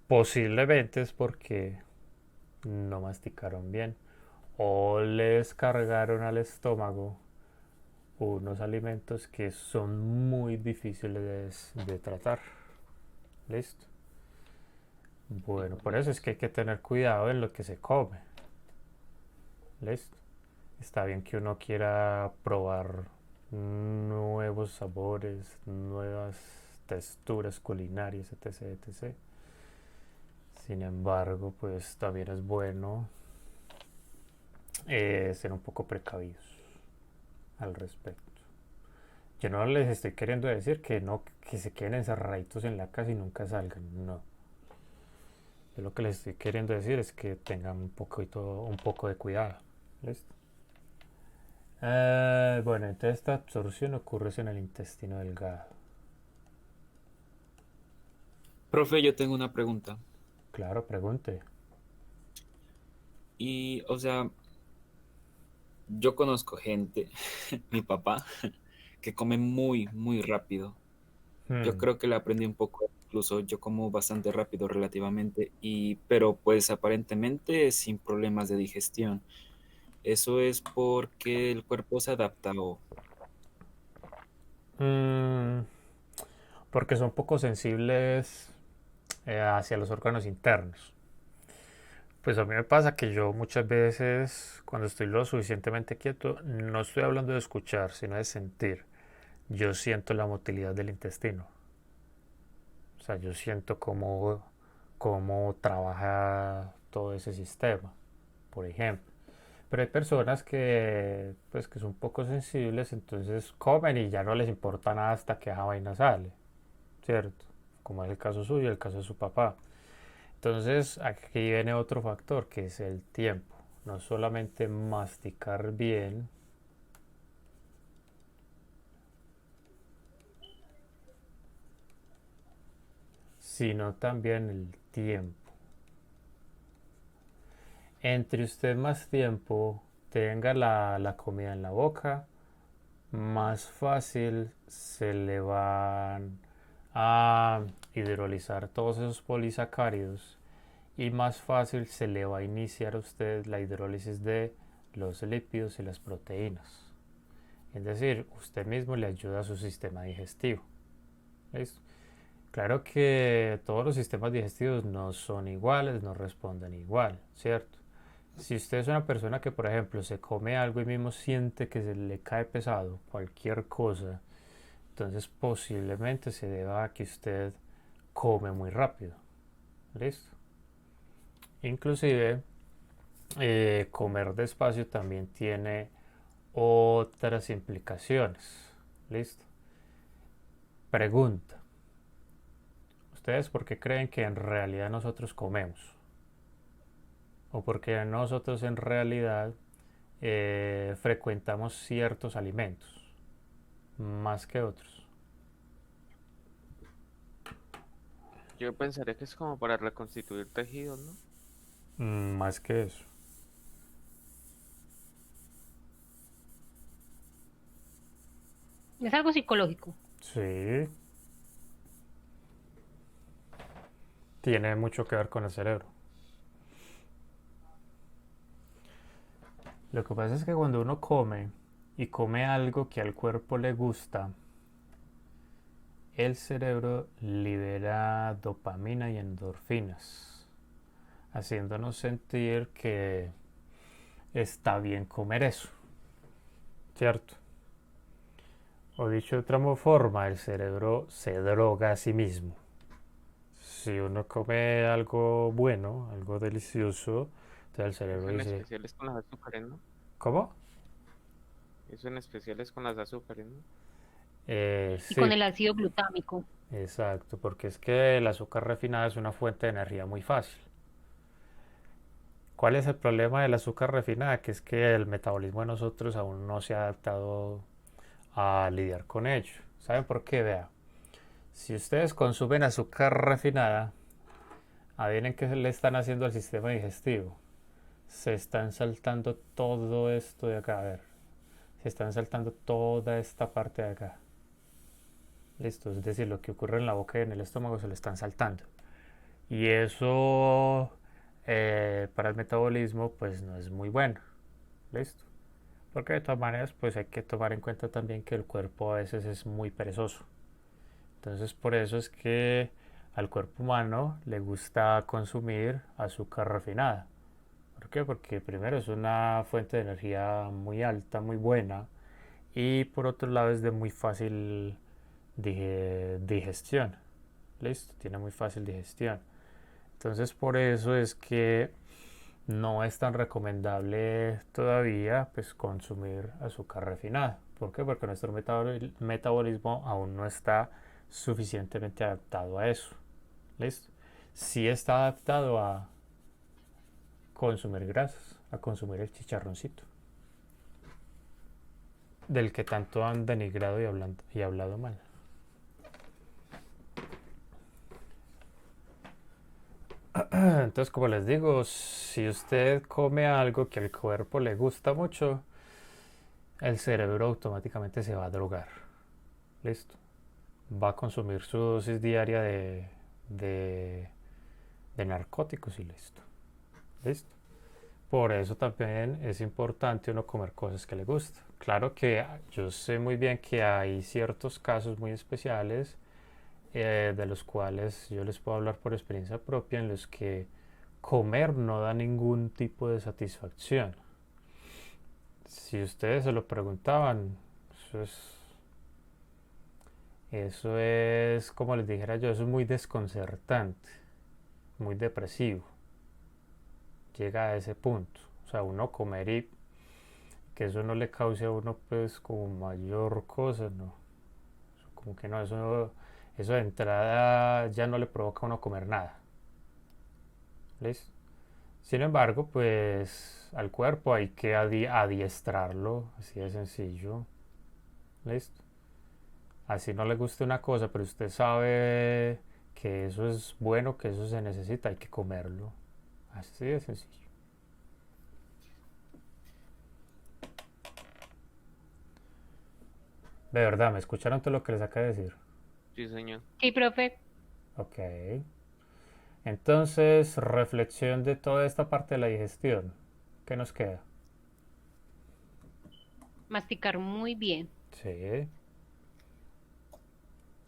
S3: Posiblemente es porque no masticaron bien o les cargaron al estómago unos alimentos que son muy difíciles de tratar. ¿Listo? Bueno, por eso es que hay que tener cuidado en lo que se come. ¿Listo? Está bien que uno quiera probar nuevos sabores, nuevas texturas culinarias, etc, etc. Sin embargo, pues también es bueno ser un poco precavidos al respecto. Yo no les estoy queriendo decir que no, que se queden encerraditos en la casa y nunca salgan, no. Yo lo que les estoy queriendo decir es que tengan un poco de cuidado. ¿Listo? Bueno, entonces esta absorción ocurre en el intestino delgado.
S7: Profe, yo tengo una pregunta.
S3: Claro, pregunte.
S7: Y, o sea, yo conozco gente, mi papá, que come muy, muy rápido. Yo
S3: Hmm.
S7: creo que le aprendí un poco, incluso yo como bastante rápido relativamente, pero pues aparentemente sin problemas de digestión. Eso es porque el cuerpo se adapta o...
S3: Mm, porque son poco sensibles hacia los órganos internos. Pues a mí me pasa que yo muchas veces, cuando estoy lo suficientemente quieto, no estoy hablando de escuchar, sino de sentir. Yo siento la motilidad del intestino. O sea, yo siento cómo trabaja todo ese sistema, por ejemplo. Pero hay personas que, pues, que son poco sensibles, entonces comen y ya no les importa nada hasta que esa vaina sale, ¿cierto? Como es el caso suyo, el caso de su papá. Entonces, aquí viene otro factor, que es el tiempo. No solamente masticar bien, sino también el tiempo. Entre usted más tiempo tenga la comida en la boca, más fácil se le van a hidrolizar todos esos polisacáridos y más fácil se le va a iniciar a usted la hidrólisis de los lípidos y las proteínas. Es decir, usted mismo le ayuda a su sistema digestivo. ¿Listo? Claro que todos los sistemas digestivos no son iguales, no responden igual, ¿cierto? Si usted es una persona que, por ejemplo, se come algo y mismo siente que se le cae pesado, cualquier cosa, entonces posiblemente se deba a que usted come muy rápido. ¿Listo? Inclusive, comer despacio también tiene otras implicaciones. ¿Listo? Pregunta. ¿Ustedes por qué creen que en realidad nosotros comemos? ¿O por qué nosotros en realidad frecuentamos ciertos alimentos más que otros?
S2: Yo pensaría que es como para reconstituir tejidos, ¿no?
S3: Más que eso.
S4: Es algo psicológico.
S3: Sí, tiene mucho que ver con el cerebro. Lo que pasa es que cuando uno come y come algo que al cuerpo le gusta, el cerebro libera dopamina y endorfinas, haciéndonos sentir que está bien comer eso, ¿cierto? O dicho de otra forma, el cerebro se droga a sí mismo. si uno come algo bueno, algo delicioso, entonces el cerebro
S2: Eso en
S3: dice,
S2: especial es con las azúcares, ¿no?
S3: ¿cómo?
S2: Eso en especial es con las azúcares, ¿no?
S4: Y con
S3: Sí,
S4: el ácido glutámico.
S3: exacto, porque es que el azúcar refinada es una fuente de energía muy fácil. ¿Cuál es el problema del azúcar refinada? Que es que el metabolismo de nosotros aún no se ha adaptado a lidiar con ello. ¿Saben por qué? Vea, si ustedes consumen azúcar refinada, adivinen qué le están haciendo al sistema digestivo. Se están saltando todo esto de acá, a ver. Se están saltando toda esta parte de acá. Listo, es decir, lo que ocurre en la boca y en el estómago se lo están saltando. Y eso para el metabolismo pues no es muy bueno. Listo. Porque de todas maneras pues hay que tomar en cuenta también que el cuerpo a veces es muy perezoso. Entonces por eso es que al cuerpo humano le gusta consumir azúcar refinada. ¿Por qué? Porque primero es una fuente de energía muy alta, muy buena, y por otro lado es de muy fácil digestión. Listo, tiene muy fácil digestión. Entonces por eso es que no es tan recomendable todavía pues consumir azúcar refinada. ¿Por qué? Porque nuestro metabolismo aún no está suficientemente adaptado a eso. ¿Listo? Sí está adaptado a consumir grasas, a consumir el chicharroncito, del que tanto han denigrado y hablado mal. Entonces, como les digo, si usted come algo que al cuerpo le gusta mucho, el cerebro automáticamente se va a drogar. Listo. Va a consumir su dosis diaria de, de narcóticos y listo. Listo. Por eso también es importante uno comer cosas que le gustan. Claro que yo sé muy bien que hay ciertos casos muy especiales de los cuales yo les puedo hablar por experiencia propia, en los que comer no da ningún tipo de satisfacción. Si ustedes se lo preguntaban, eso es, como les dijera yo, eso es muy desconcertante, muy depresivo. Llega a ese punto. O sea, uno comer y que eso no le cause a uno pues como mayor cosa, ¿no? Como que no, eso de entrada ya no le provoca a uno comer nada. ¿Listo? Sin embargo, pues al cuerpo hay que adiestrarlo, así de sencillo. ¿Listo? Así no le guste una cosa, pero usted sabe que eso es bueno, que eso se necesita, hay que comerlo. Así de sencillo. De verdad, ¿me escucharon todo lo que les acabo de decir?
S2: Sí, señor.
S4: Sí, profe.
S3: Ok. Entonces, reflexión de toda esta parte de la digestión. ¿Qué nos queda?
S4: Masticar muy bien
S3: Sí.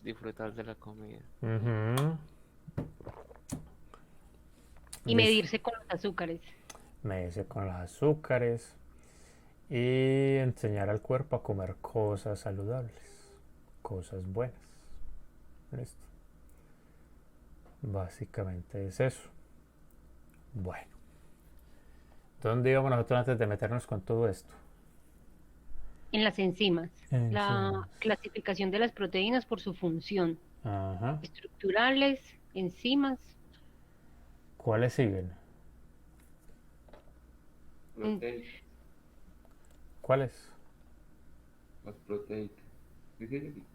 S2: Disfrutar de la comida.
S3: Ujú.
S4: y medirse con los azúcares.
S3: Medirse con los azúcares y enseñar al cuerpo a comer cosas saludables, cosas buenas. ¿Listo? Básicamente es eso. Bueno, ¿dónde íbamos nosotros antes de meternos con todo esto?
S4: En las enzimas. La
S3: Enzimas.
S4: clasificación de las proteínas por su función.
S3: Ajá.
S4: Estructurales, enzimas.
S3: ¿Cuáles siguen?
S1: Proteicas.
S3: ¿Cuáles?
S1: Las proteicas. ¿Sí, sí, sí?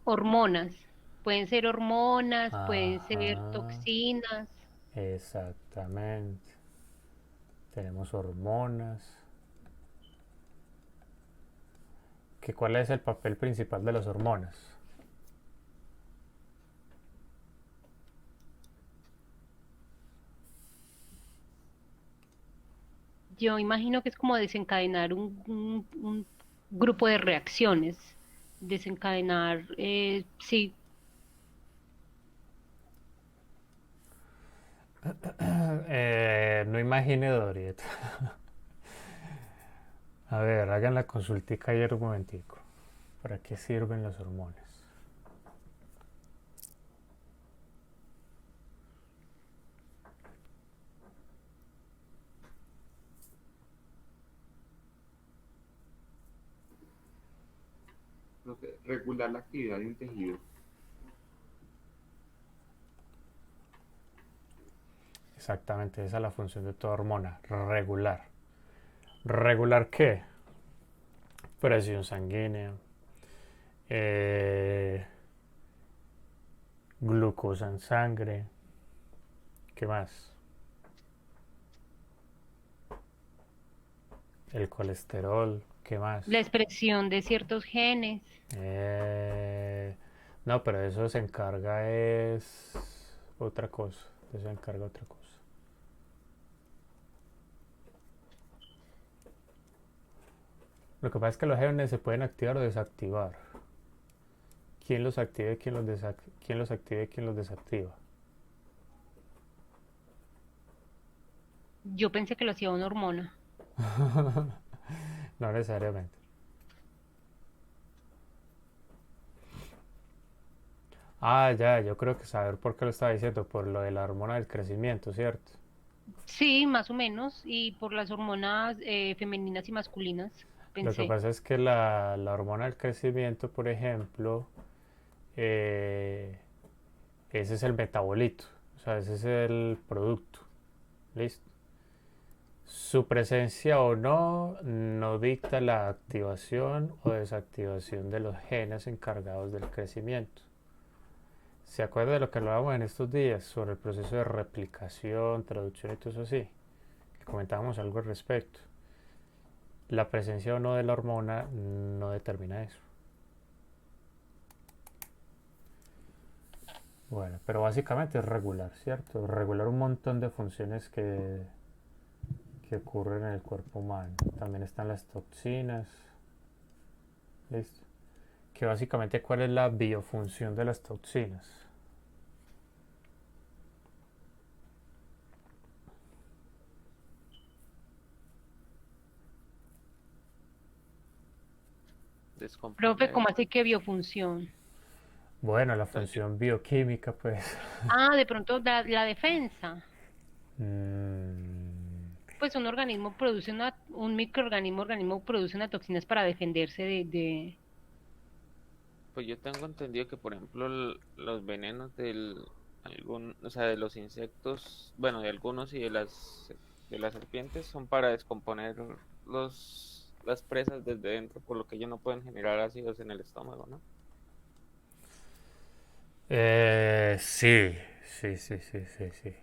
S4: Hormonas. Pueden ser hormonas, pueden ser
S3: Ajá.
S4: toxinas.
S3: Exactamente. Tenemos hormonas. ¿Cuál es el papel principal de las hormonas?
S4: Yo imagino que es como desencadenar un grupo de reacciones. Desencadenar, sí,
S3: No imagine Doriet. A ver, hagan la consultica ayer un momentico. ¿Para qué sirven las hormonas?
S1: regular la actividad de un tejido.
S3: Exactamente, esa es la función de toda hormona, regular. ¿Regular qué? Presión sanguínea, glucosa en sangre, ¿qué más? El colesterol, ¿qué más?
S4: La expresión de ciertos genes.
S3: No, pero eso se encarga es otra cosa, eso se encarga otra cosa. Lo que pasa es que los genes se pueden activar o desactivar. ¿Quién los activa y quién los activa y quién los desactiva?
S4: Yo pensé que lo hacía una hormona.
S3: No necesariamente. Ah, ya, yo creo que saber por qué lo estaba diciendo, por lo de la hormona del crecimiento, ¿cierto?
S4: Sí, más o menos. Y por las hormonas femeninas y masculinas,
S3: Lo que
S4: pensé.
S3: pasa es que la hormona del crecimiento, por ejemplo, ese es el metabolito, o sea, ese es el producto. ¿Listo? Su presencia o no no dicta la activación o desactivación de los genes encargados del crecimiento. ¿Se acuerda de lo que hablábamos en estos días sobre el proceso de replicación, traducción y todo eso así? Que comentábamos algo al respecto. La presencia o no de la hormona no determina eso. Bueno, pero básicamente es regular, ¿cierto? Regular un montón de funciones que ocurren en el cuerpo humano. También están las toxinas. ¿Listo? Que básicamente, ¿cuál es la biofunción de las toxinas?
S4: Profe,
S2: Descomponer.
S4: ¿cómo así que biofunción?
S3: Bueno, la función bioquímica, pues.
S4: Ah, de pronto la defensa.
S3: mm,
S4: Pues un organismo produce un organismo produce unas toxinas para defenderse de...
S2: Pues yo tengo entendido que, por ejemplo, los venenos o sea, de los insectos, bueno, de algunos y de las serpientes son para descomponer las presas desde dentro, por lo que ellos no pueden generar ácidos en el estómago, ¿no?
S3: sí, sí.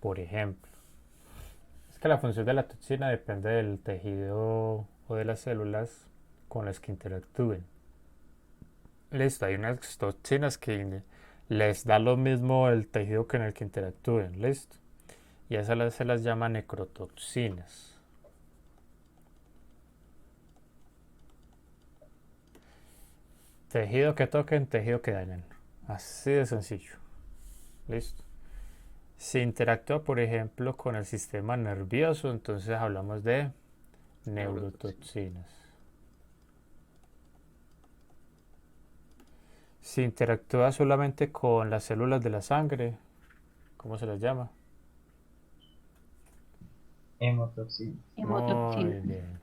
S3: Por ejemplo, es que la función de la toxina depende del tejido o de las células con las que interactúen. Listo, hay unas toxinas que les da lo mismo el tejido que en el que interactúen, listo. Y a esas se las llama necrotoxinas. Tejido que toquen, tejido que dañen. Así de sencillo. Listo. Si interactúa, por ejemplo, con el sistema nervioso, entonces hablamos de neurotoxinas. Si interactúa solamente con las células de la sangre, ¿cómo se las llama?
S9: Hemotoxina.
S4: hemotoxina.
S3: Muy bien.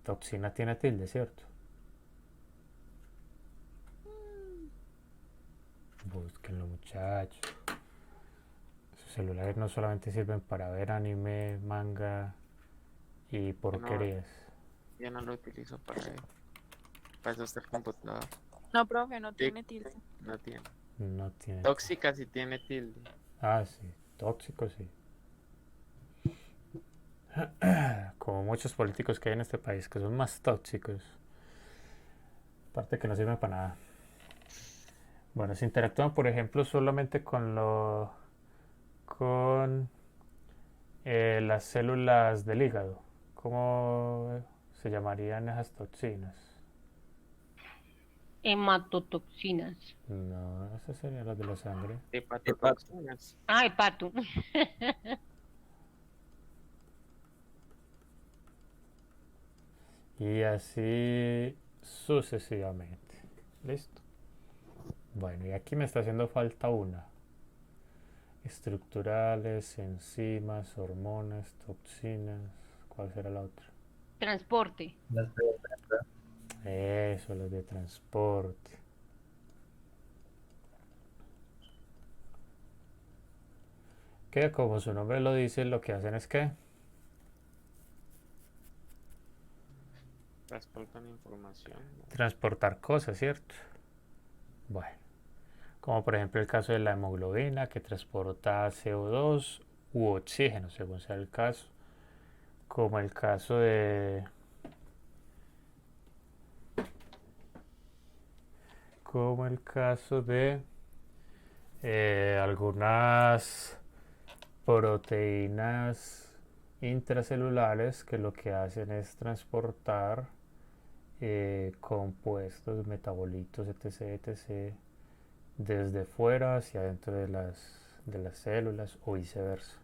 S3: Toxina tiene tilde, ¿cierto? Búsquenlo, muchachos. Sus celulares no solamente sirven para ver anime, manga y porquerías.
S2: Yo no lo utilizo para eso está el computador.
S6: No, profe, no tiene tilde.
S2: No tiene.
S3: No tiene.
S2: Tóxica sí tiene tilde.
S3: Ah, sí. Tóxico, sí. Como muchos políticos que hay en este país, que son más tóxicos. Aparte que no sirven para nada. Bueno, se interactúan, por ejemplo, solamente con las células del hígado. ¿Cómo se llamarían esas toxinas?
S4: Hematotoxinas.
S3: No, esas serían las de la sangre.
S2: Hepatotoxinas.
S4: Ah, hepato.
S3: Y así sucesivamente. ¿Listo? Bueno, y aquí me está haciendo falta una. Estructurales, enzimas, hormonas, toxinas. ¿Cuál será la otra?
S4: Transporte.
S9: Las de
S3: Eso, los de transporte. Que como su nombre lo dice, lo que hacen es que
S2: Transportan información.
S3: transportar cosas, ¿cierto? Bueno, como por ejemplo el caso de la hemoglobina que transporta CO2 u oxígeno, según sea el caso. Como el caso de algunas proteínas intracelulares que lo que hacen es transportar compuestos, metabolitos, etc., etc., desde fuera hacia adentro de las células o viceversa.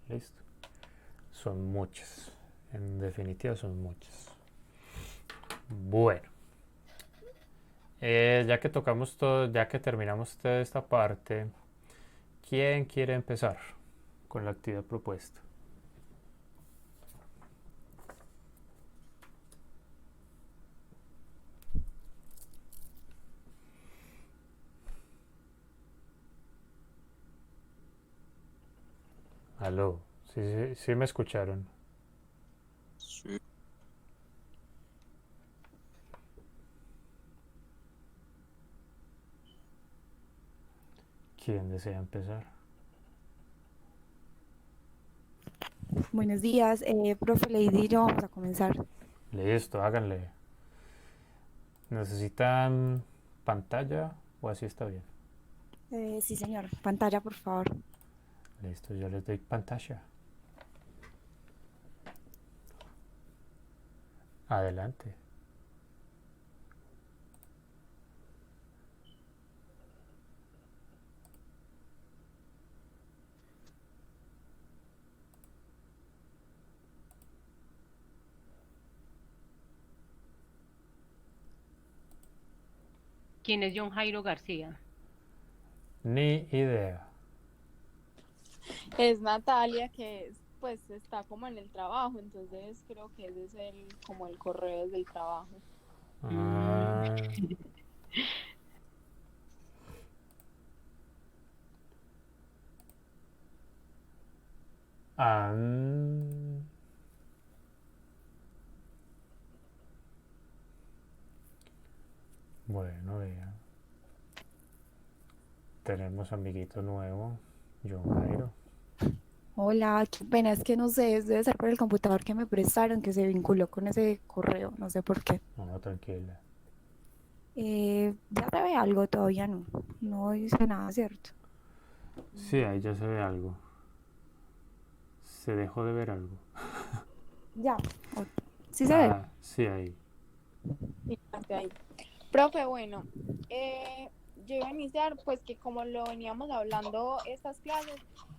S3: ¿Listo? Son muchas. En definitiva son muchas. Bueno. Ya que tocamos todo, ya que terminamos toda esta parte, ¿quién quiere empezar con la actividad propuesta? Aló, sí me escucharon.
S7: Sí.
S3: ¿Quién desea empezar?
S5: Buenos días, profe Lady y yo vamos a comenzar.
S3: Listo, háganle. ¿Necesitan pantalla o así está bien?
S5: Sí, señor. Pantalla, por favor.
S3: Listo, yo les doy pantalla. Adelante.
S4: ¿Quién es John Jairo García?
S3: Ni idea.
S6: Es Natalia, que es, pues está como en el trabajo, entonces creo que ese es como el correo del trabajo.
S3: Ah, ah, bueno, vea. Tenemos amiguito nuevo, John Jairo.
S5: Hola, qué pena, es que no sé, debe ser por el computador que me prestaron que se vinculó con ese correo, no sé por qué.
S3: No, tranquila.
S5: Ya se ve algo, todavía no. No dice nada, ¿cierto?
S3: Sí, ahí ya se ve algo. Se dejó de ver algo.
S5: Ya. ¿Sí se ve?
S3: Ah, sí, ahí.
S6: Fíjate ahí. Profe, bueno, yo iba a iniciar, pues que como lo veníamos hablando estas clases,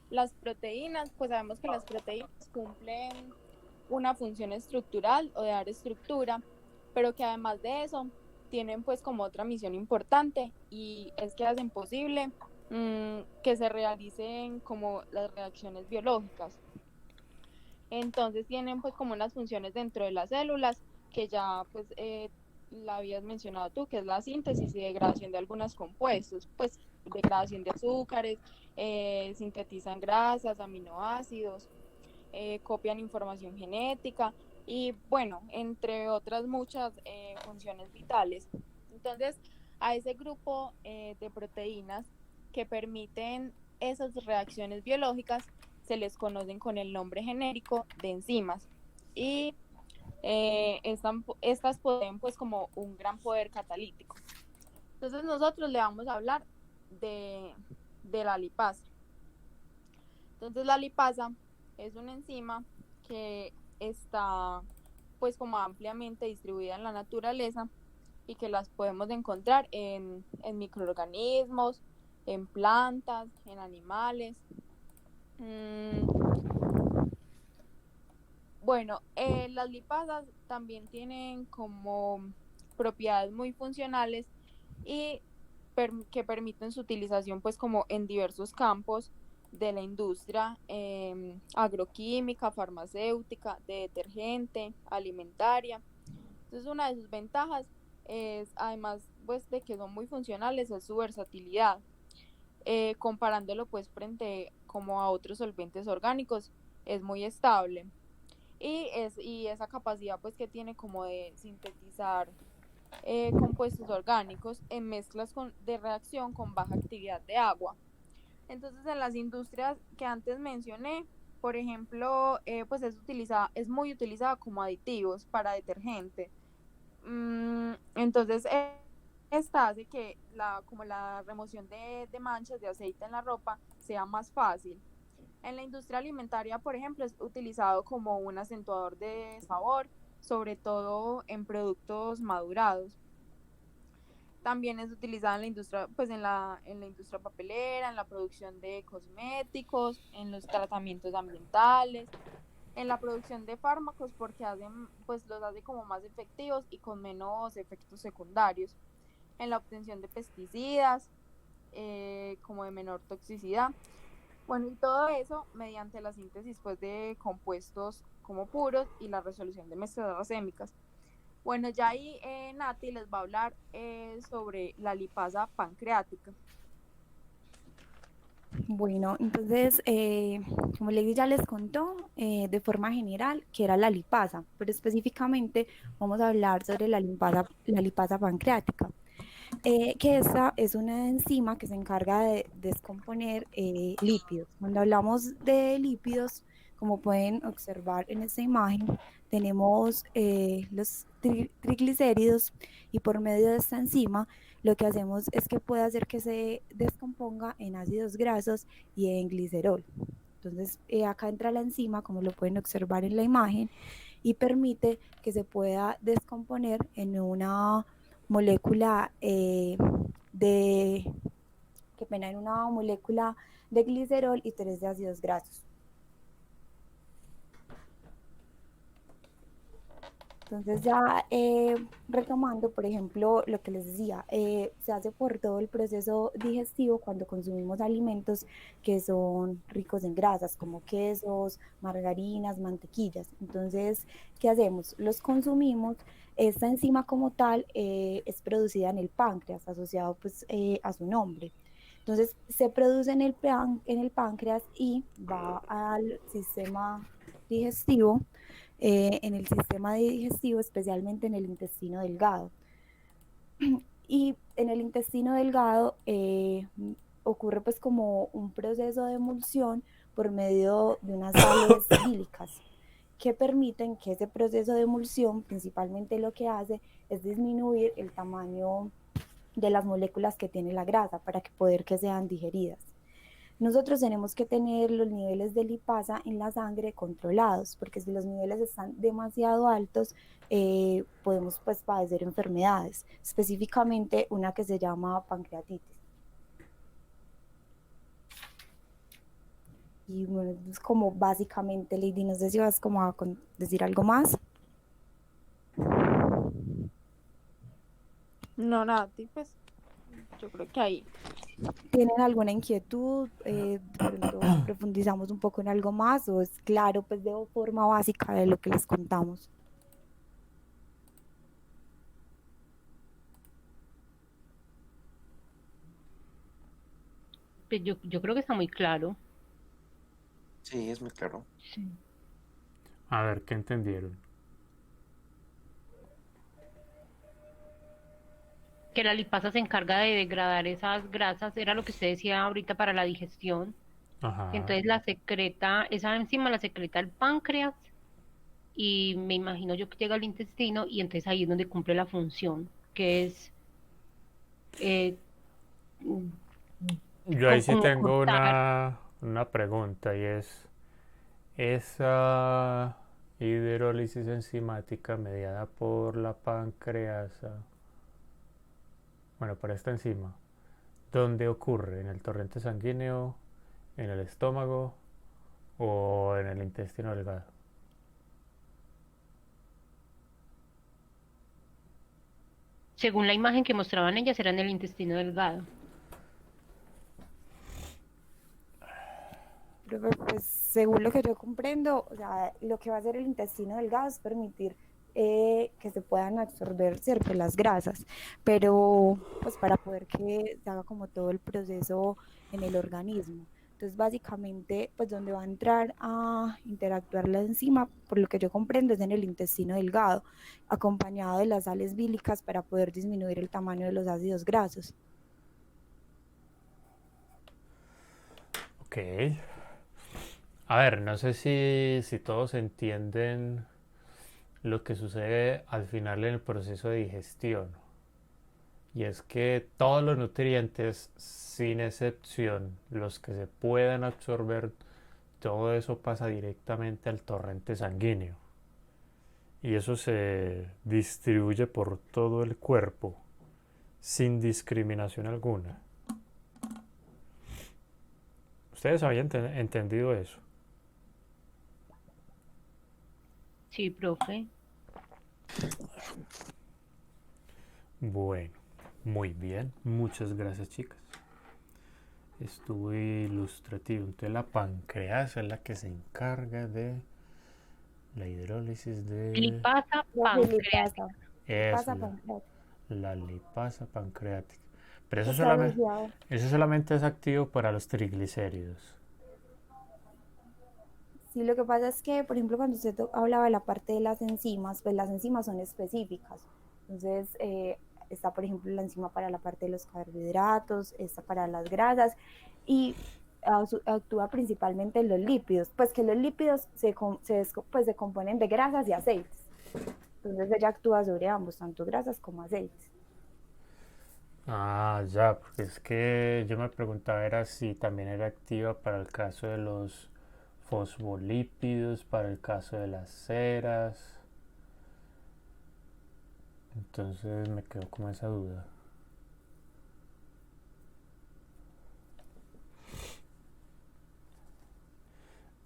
S6: las proteínas, pues sabemos que las proteínas cumplen una función estructural o de dar estructura, pero que además de eso tienen pues como otra misión importante y es que hacen posible que se realicen como las reacciones biológicas. Entonces tienen pues como unas funciones dentro de las células que ya pues la habías mencionado tú, que es la síntesis y degradación de algunos compuestos, pues degradación de azúcares, sintetizan grasas, aminoácidos, copian información genética y bueno, entre otras muchas funciones vitales. Entonces, a ese grupo de proteínas que permiten esas reacciones biológicas se les conocen con el nombre genérico de enzimas y estas poseen pues como un gran poder catalítico. Entonces nosotros le vamos a hablar de la lipasa. Entonces la lipasa es una enzima que está pues como ampliamente distribuida en la naturaleza y que las podemos encontrar en microorganismos, en plantas, en animales. Bueno, las lipasas también tienen como propiedades muy funcionales y que permiten su utilización pues como en diversos campos de la industria agroquímica, farmacéutica, de detergente, alimentaria. Entonces una de sus ventajas es, además pues de que son muy funcionales, es su versatilidad. Comparándolo pues frente como a otros solventes orgánicos, es muy estable. Y esa capacidad pues que tiene como de sintetizar compuestos orgánicos en mezclas de reacción con baja actividad de agua. Entonces en las industrias que antes mencioné, por ejemplo, pues es muy utilizada como aditivos para detergente. Entonces esta hace que como la remoción de manchas de aceite en la ropa sea más fácil. En la industria alimentaria, por ejemplo, es utilizado como un acentuador de sabor, sobre todo en productos madurados. También es utilizada en la industria, pues en la industria papelera, en la producción de cosméticos, en los tratamientos ambientales, en la producción de fármacos, porque pues los hace como más efectivos y con menos efectos secundarios, en la obtención de pesticidas, como de menor toxicidad. Bueno, y todo eso mediante la síntesis pues de compuestos como puros y la resolución de mezclas racémicas. Bueno, ya ahí Nati les va a hablar sobre la lipasa pancreática.
S5: Bueno, entonces, como Lady ya les contó, de forma general, que era la lipasa, pero específicamente vamos a hablar sobre la lipasa pancreática, que esta es una enzima que se encarga de descomponer lípidos. Cuando hablamos de lípidos, como pueden observar en esta imagen, tenemos los triglicéridos, y por medio de esta enzima lo que hacemos es que puede hacer que se descomponga en ácidos grasos y en glicerol. Entonces acá entra la enzima, como lo pueden observar en la imagen, y permite que se pueda descomponer en una molécula en una molécula de glicerol y 3 de ácidos grasos. Entonces ya retomando, por ejemplo, lo que les decía, se hace por todo el proceso digestivo cuando consumimos alimentos que son ricos en grasas, como quesos, margarinas, mantequillas. Entonces, ¿qué hacemos? Los consumimos. Esta enzima como tal es producida en el páncreas, asociado pues a su nombre. Entonces, se produce en el páncreas y va al sistema digestivo, en el sistema digestivo, especialmente en el intestino delgado. Y en el intestino delgado ocurre pues como un proceso de emulsión por medio de unas sales bílicas que permiten que ese proceso de emulsión principalmente lo que hace es disminuir el tamaño de las moléculas que tiene la grasa para poder que sean digeridas. Nosotros tenemos que tener los niveles de lipasa en la sangre controlados, porque si los niveles están demasiado altos, podemos pues padecer enfermedades, específicamente una que se llama pancreatitis. Y bueno, es como básicamente, Lady, no sé si vas como a decir algo más.
S6: No, Nati, pues yo creo que ahí.
S5: ¿Tienen alguna inquietud? De pronto profundizamos un poco en algo más, o es claro pues de forma básica de lo que les contamos.
S4: Pues yo creo que está muy claro.
S8: Sí, es muy claro.
S4: Sí.
S3: A ver, ¿qué entendieron?
S4: Que la lipasa se encarga de degradar esas grasas, era lo que usted decía ahorita para la digestión.
S3: Ajá.
S4: Entonces esa enzima la secreta el páncreas y me imagino yo que llega al intestino y entonces ahí es donde cumple la función, que es
S3: Yo ahí sí
S4: como
S3: tengo
S4: cortar.
S3: una pregunta, y es, esa hidrólisis enzimática mediada por la pancreasa, bueno, por esta enzima, ¿dónde ocurre? ¿En el torrente sanguíneo, en el estómago o en el intestino delgado?
S4: Según la imagen que mostraban ellas, era en el intestino delgado.
S5: Profe, pues según lo que yo comprendo, o sea, lo que va a hacer el intestino delgado es permitir que se puedan absorber, ¿cierto?, las grasas, pero pues para poder que se haga como todo el proceso en el organismo. Entonces, básicamente, pues donde va a entrar a interactuar la enzima, por lo que yo comprendo, es en el intestino delgado, acompañado de las sales bílicas para poder disminuir el tamaño de los ácidos grasos.
S3: Ok. A ver, no sé si todos entienden lo que sucede al final en el proceso de digestión. Y es que todos los nutrientes, sin excepción, los que se puedan absorber, todo eso pasa directamente al torrente sanguíneo. Y eso se distribuye por todo el cuerpo, sin discriminación alguna. ¿Ustedes habían entendido eso?
S4: Sí, profe.
S3: Bueno, muy bien. Muchas gracias, chicas. Estuvo ilustrativo. Entonces la páncreas es la que se encarga de la hidrólisis de...
S4: Lipasa
S5: Profe,
S4: pancreática.
S5: lipasa
S3: Eso,
S5: pancreática.
S3: la lipasa pancreática. Pero eso
S5: Está asociado.
S3: solamente es activo para los triglicéridos.
S5: Sí, lo que pasa es que, por ejemplo, cuando usted hablaba de la parte de las enzimas, pues las enzimas son específicas. Entonces, está, por ejemplo, la enzima para la parte de los carbohidratos, está para las grasas y actúa principalmente en los lípidos. Pues que los lípidos se componen de grasas y aceites. Entonces, ella actúa sobre ambos, tanto grasas como aceites.
S3: Ah, ya, porque es que yo me preguntaba era si también era activa para el caso de los fosfolípidos, para el caso de las ceras. Entonces me quedo con esa duda.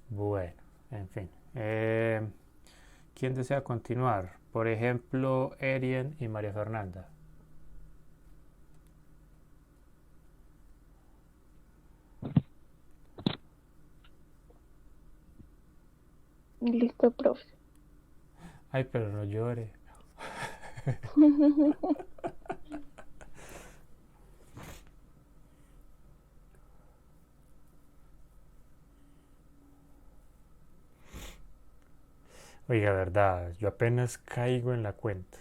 S3: Bueno, en fin. ¿Quién desea continuar? Por ejemplo, Erien y María Fernanda.
S6: Listo, profe.
S3: Ay, pero no llore. Oiga, verdad, yo apenas caigo en la cuenta.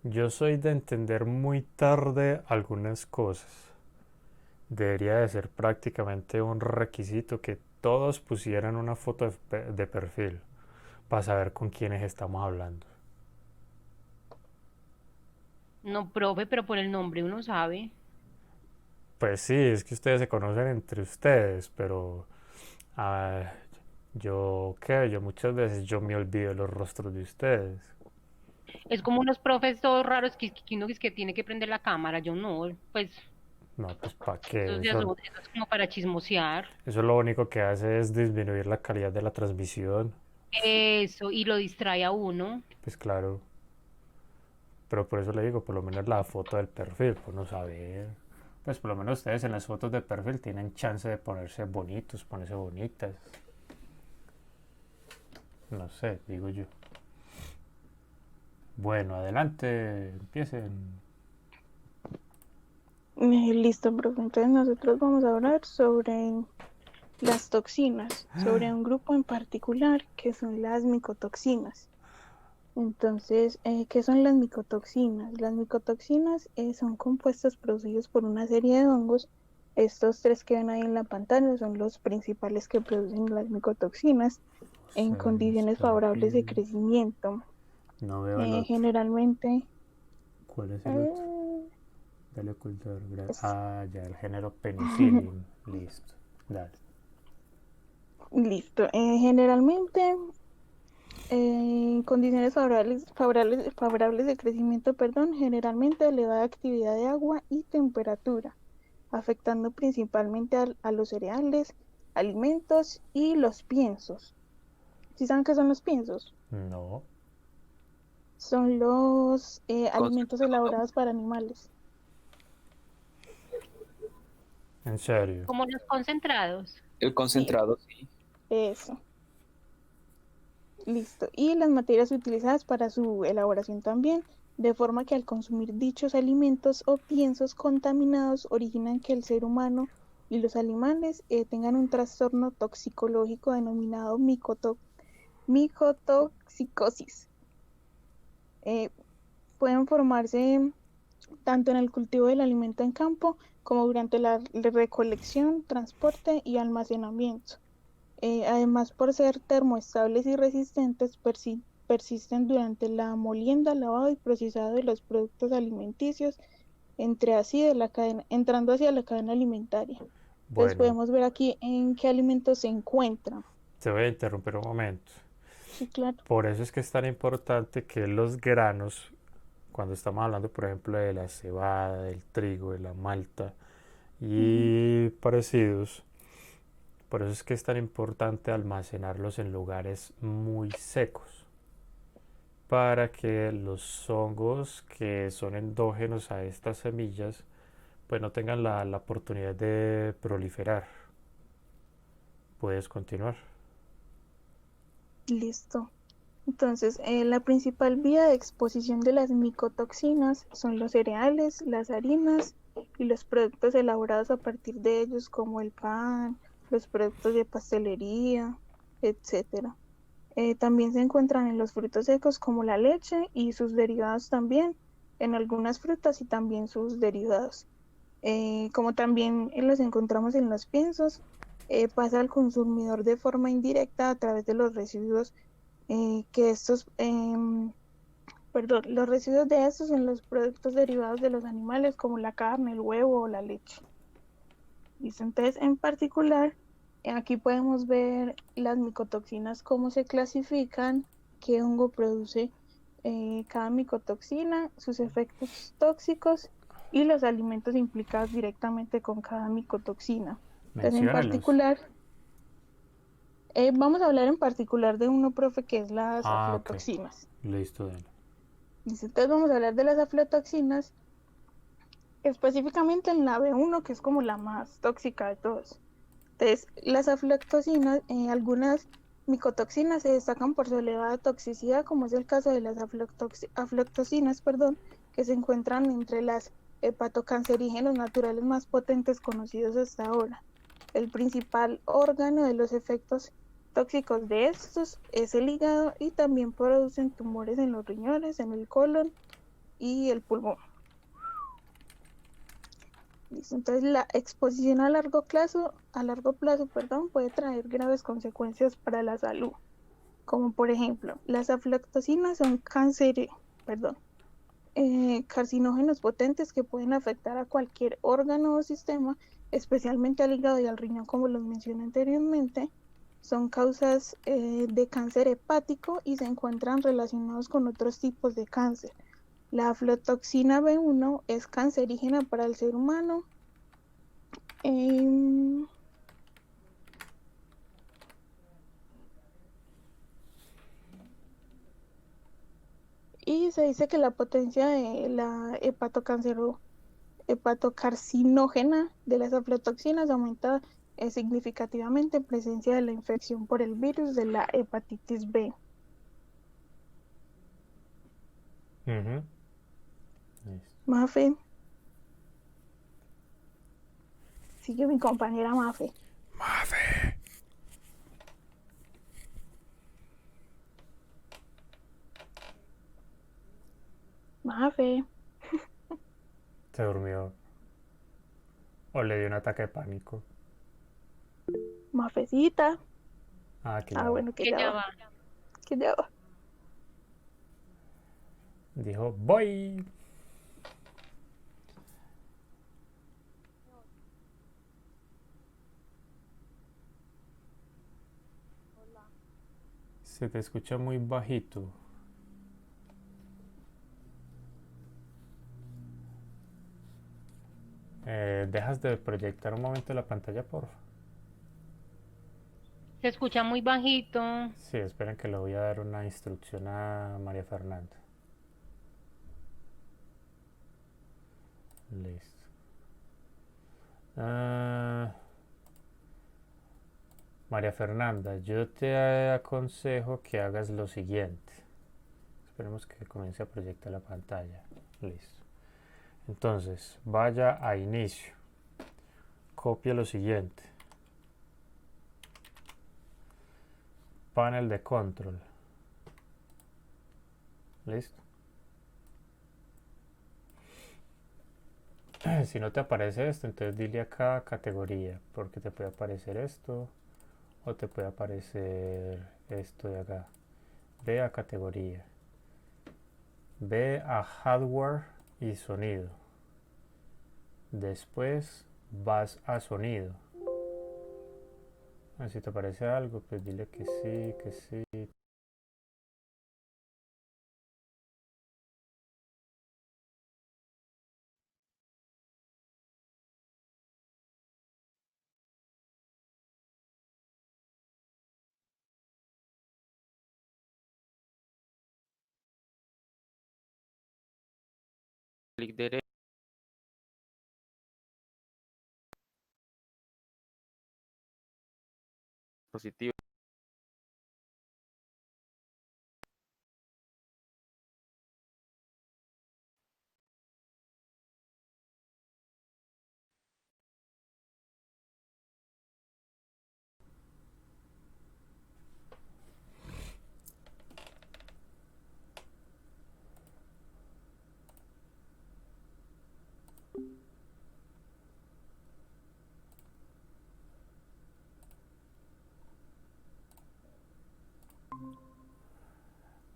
S3: Yo soy de entender muy tarde algunas cosas. Debería de ser prácticamente un requisito que todos pusieran una foto de perfil para saber con quiénes estamos hablando.
S4: No, profe, pero por el nombre uno sabe.
S3: Pues sí, es que ustedes se conocen entre ustedes, pero ah, yo muchas veces yo me olvido los rostros de ustedes.
S4: Es como unos profes todos raros que uno es que tiene que prender la cámara. Yo no, pues
S3: No, pues para qué,
S4: eso, eso es como para chismosear.
S3: eso lo único que hace es disminuir la calidad de la transmisión.
S4: Eso, y lo distrae a uno.
S3: Pues claro, pero por eso le digo, por lo menos la foto del perfil, por no saber. Pues por lo menos ustedes en las fotos de perfil tienen chance de ponerse bonitos, ponerse bonitas. No sé, digo yo. Bueno, adelante, empiecen.
S10: Listo, profe. Entonces nosotros vamos a hablar sobre las toxinas, sobre un grupo en particular que son las micotoxinas. Entonces, ¿qué son las micotoxinas? Las micotoxinas son compuestos producidos por una serie de hongos. Estos tres que ven ahí en la pantalla son los principales que producen las micotoxinas en condiciones favorables de crecimiento.
S3: No veo el otro.
S10: Generalmente...
S3: ¿Cuál es el otro? Dale ocultar. Ah, ya, el género Penicillium. Listo. Dale.
S10: Listo. Generalmente, en condiciones favorables de crecimiento, generalmente elevada actividad de agua y temperatura, afectando principalmente a los cereales, alimentos y los piensos. ¿Sí saben qué son los piensos?
S3: No.
S10: Son los alimentos elaborados para animales.
S3: ¿En serio?
S4: Como los concentrados.
S7: El concentrado, sí.
S10: Eso. Listo. Y las materias utilizadas para su elaboración también, de forma que al consumir dichos alimentos o piensos contaminados originan que el ser humano y los animales tengan un trastorno toxicológico denominado micotoxicosis. Pueden formarse tanto en el cultivo del alimento en campo como durante la recolección, transporte y almacenamiento. Además, por ser termoestables y resistentes, persisten durante la molienda, lavado y procesado de los productos alimenticios, entrando hacia la cadena alimentaria. Entonces
S3: Bueno,
S10: podemos ver aquí en qué alimentos se encuentran.
S3: te voy a interrumpir un momento.
S10: Sí, claro.
S3: Por eso es que es tan importante que los granos, cuando estamos hablando, por ejemplo, de la cebada, del trigo, de la malta y parecidos, por eso es que es tan importante almacenarlos en lugares muy secos, para que los hongos que son endógenos a estas semillas, pues no tengan la oportunidad de proliferar. Puedes continuar.
S10: Listo. Entonces, la principal vía de exposición de las micotoxinas son los cereales, las harinas y los productos elaborados a partir de ellos, como el pan, los productos de pastelería, etcétera. También se encuentran en los frutos secos como la leche y sus derivados también, en algunas frutas y también sus derivados. Como también los encontramos en los piensos, pasa al consumidor de forma indirecta a través de los residuos los residuos de estos son los productos derivados de los animales como la carne, el huevo o la leche. ¿Listo? Entonces, en particular, aquí podemos ver las micotoxinas, cómo se clasifican, qué hongo produce cada micotoxina, sus efectos tóxicos y los alimentos implicados directamente con cada micotoxina. Entonces, en particular, vamos a hablar en particular de uno, profe, que es las aflatoxinas.
S3: Listo, Dani.
S10: Entonces vamos a hablar de las aflatoxinas, específicamente en la B1, que es como la más tóxica de todas. Entonces, las aflatoxinas, algunas micotoxinas se destacan por su elevada toxicidad, como es el caso de las aflatoxinas, que se encuentran entre las hepatocancerígenos naturales más potentes conocidos hasta ahora. El principal órgano de los efectos tóxicos de estos es el hígado y también producen tumores en los riñones, en el colon y el pulmón. ¿Listo? Entonces la exposición a largo plazo, puede traer graves consecuencias para la salud, como por ejemplo, las aflatoxinas son carcinógenos potentes que pueden afectar a cualquier órgano o sistema, especialmente al hígado y al riñón, como los mencioné anteriormente. Son causas de cáncer hepático y se encuentran relacionados con otros tipos de cáncer. La aflatoxina B1 es cancerígena para el ser humano. Y se dice que la potencia de la hepatocarcinógena de las aflatoxinas aumenta significativamente en presencia de la infección por el virus de la hepatitis B. Mafe. Sigue mi compañera Mafe. Mafe.
S3: Se durmió. O le dio un ataque de pánico.
S10: Mafecita.
S3: Que ya
S10: bueno, que ya va. Que ya va.
S3: Dijo, voy. Se te escucha muy bajito. ¿Dejas de proyectar un momento la pantalla, por favor?
S4: Se escucha muy bajito.
S3: Sí, esperen que le voy a dar una instrucción a María Fernanda. Listo. María Fernanda, yo te aconsejo que hagas lo siguiente. Esperemos que comience a proyectar la pantalla. Listo. Entonces, vaya a inicio. Copia lo siguiente. Panel de control. Listo. Si no te aparece esto, entonces dile acá categoría, porque te puede aparecer esto o te puede aparecer esto de acá. Ve a categoría. Ve a hardware y sonido. Después vas a sonido. Si te aparece algo, pues dile que sí, que sí.
S2: Clic derecho. Positivo.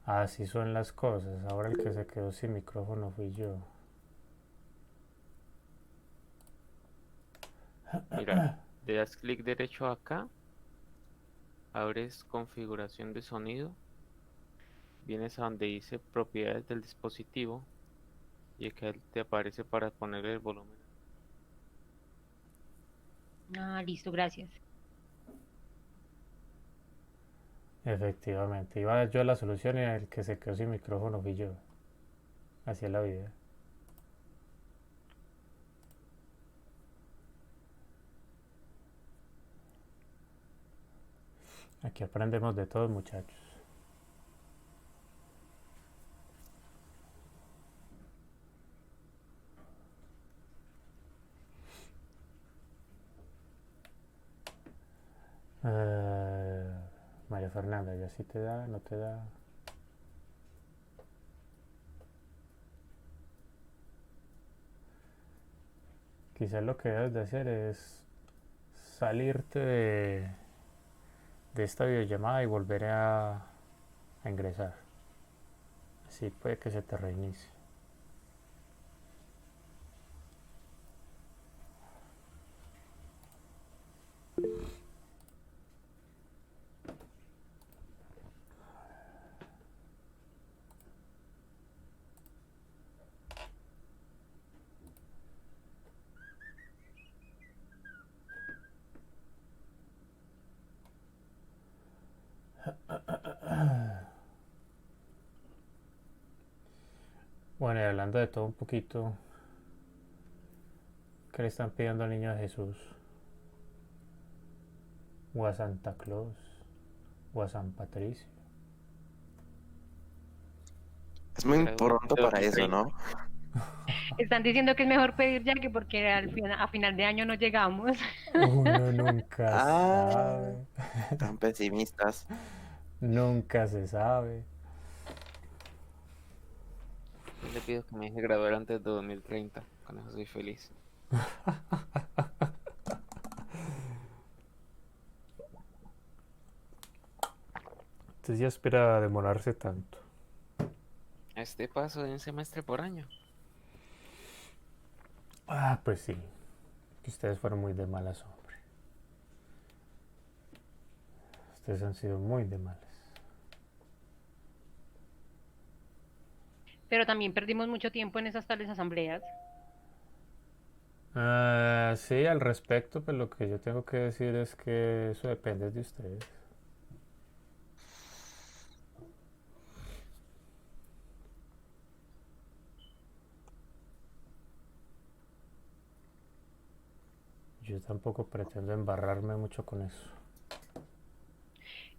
S3: Así son las cosas. Ahora el que se quedó sin micrófono fui yo.
S2: Mira, le das clic derecho acá, abres configuración de sonido, vienes a donde dice propiedades del dispositivo y acá te aparece para poner el volumen.
S4: Ah, listo, gracias.
S3: Efectivamente. Iba yo a la solución y el que se quedó sin micrófono fui yo. Así es la vida. Aquí aprendemos de todos, muchachos. María Fernanda, ¿ya sí te da? ¿No te da? Quizás lo que debes de hacer es salirte de esta videollamada y volver a ingresar. Así puede que se te reinicie. Bueno, y hablando de todo un poquito, ¿qué le están pidiendo al niño de Jesús? ¿O a Santa Claus? ¿O a San Patricio?
S8: Es muy
S2: Será
S8: pronto para eso,
S2: 2030.
S8: ¿no?
S4: Están diciendo que es mejor pedir ya que porque a final de año no llegamos.
S3: Uno nunca
S8: Ah,
S3: sabe.
S8: tan pesimistas.
S3: Nunca se sabe.
S2: Yo le pido que me deje graduar antes de 2030. Con eso soy feliz.
S3: Entonces ya espera demorarse tanto.
S2: A este paso de un semestre por año.
S3: Ah, pues sí. Que ustedes fueron muy de malas, hombre. Ustedes han sido muy de malas.
S4: Pero también perdimos mucho tiempo en esas tales asambleas.
S3: Sí, al respecto, pues lo que yo tengo que decir es que eso depende de ustedes. Yo tampoco pretendo embarrarme mucho con eso.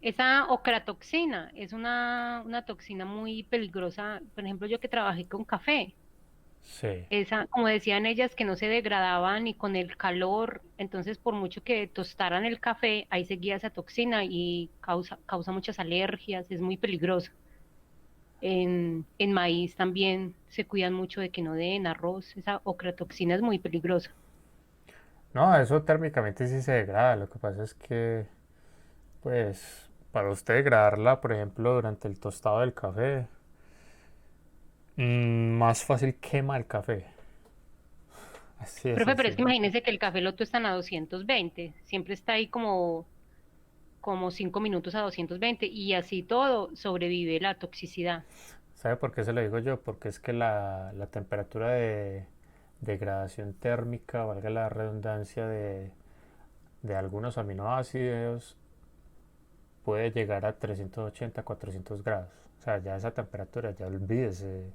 S4: Esa ocratoxina es una toxina muy peligrosa. Por ejemplo, yo que trabajé con café,
S3: Sí.
S4: esa, como decían ellas, que no se degradaba ni con el calor, entonces por mucho que tostaran el café, ahí seguía esa toxina y causa muchas alergias, es muy peligrosa. En maíz también se cuidan mucho de que no den arroz, esa ocratoxina es muy peligrosa.
S3: No, eso térmicamente sí se degrada. Lo que pasa es que, pues, para usted degradarla, por ejemplo, durante el tostado del café, más fácil quema el café. Así de
S4: Profe, pero es que
S3: sencillo.
S4: imagínense que el café lo tuestan a 220, siempre está ahí como 5 minutos a 220 y así todo sobrevive la toxicidad.
S3: ¿Sabe por qué se lo digo yo? Porque es que la temperatura de degradación térmica, valga la redundancia, de algunos aminoácidos puede llegar a 380, 400 grados. O sea, ya esa temperatura, ya olvídese.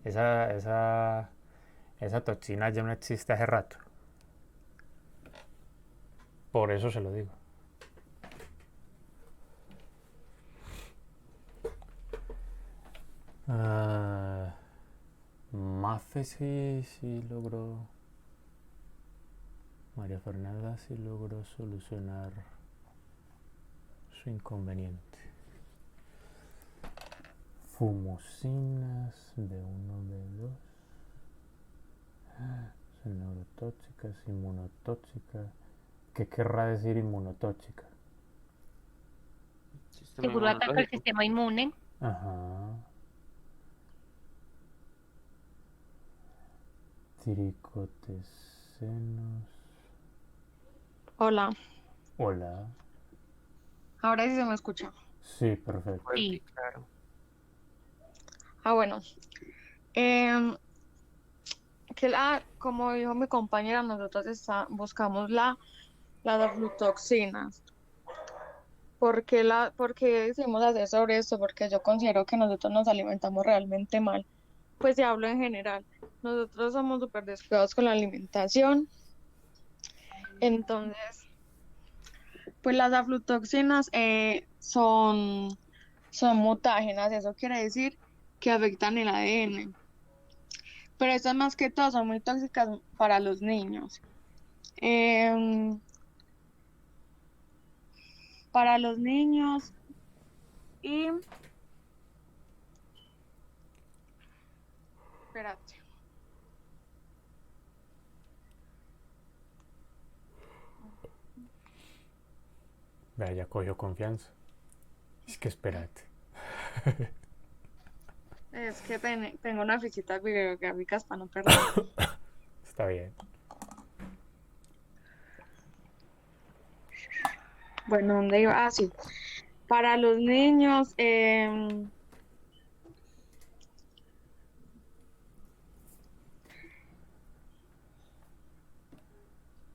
S3: Esa toxina ya no existe hace rato. Por eso se lo digo. Mafe sí logró. María Fernanda sí logró solucionar su inconveniente. Fumosinas B1, B2. Son neurotóxicas, inmunotóxicas. ¿Qué querrá decir inmunotóxica?
S2: Sistema
S4: Seguro ataca el
S2: inmunológico.
S4: sistema inmune.
S3: Ajá. Tricotecenos.
S10: Hola,
S3: Hola.
S10: ahora sí se me escucha.
S3: Sí, perfecto.
S2: Fuerte y
S4: Sí,
S2: claro.
S10: Bueno, em, como dijo mi compañera, nosotros buscamos las aflutoxinas. ¿Por qué decidimos hacer sobre esto? Porque yo considero que nosotros nos alimentamos realmente mal. Pues ya hablo en general. Nosotros somos súper descuidados con la alimentación. Entonces, pues las aflutoxinas son mutágenas. Eso quiere decir que afectan el ADN. Pero estas más que todo son muy tóxicas para los niños. Em, para los niños y... Espérate.
S3: Vea, ya cogió confianza. Es que espérate.
S10: Es que tengo unas fichitas bibliográficas para no perder.
S3: Está bien.
S10: Bueno, ¿dónde iba? Ah, sí. Para los niños,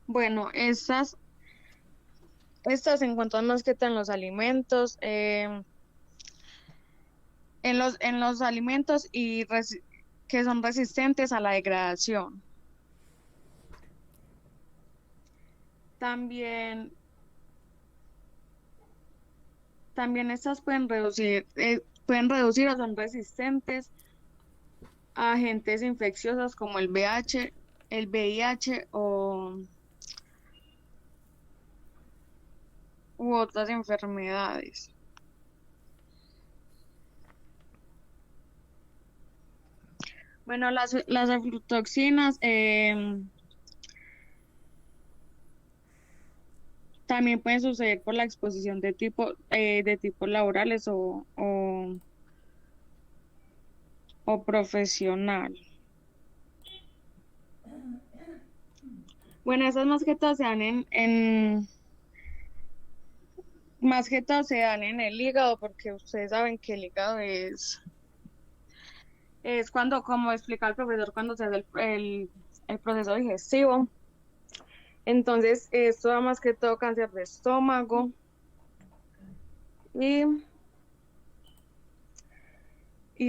S10: bueno, estas se encuentran más que todo en los alimentos, en los alimentos que son resistentes a la degradación. También estas pueden reducir o son resistentes a agentes infecciosos como el VIH u otras enfermedades. Bueno, las aflatoxinas también pueden suceder por la exposición de tipos laborales o profesional. Bueno, esas más que todo se dan más que todo se dan en el hígado, porque ustedes saben que el hígado es cuando, como explica el profesor, cuando se hace el proceso digestivo. Entonces, esto da más que todo cáncer de estómago y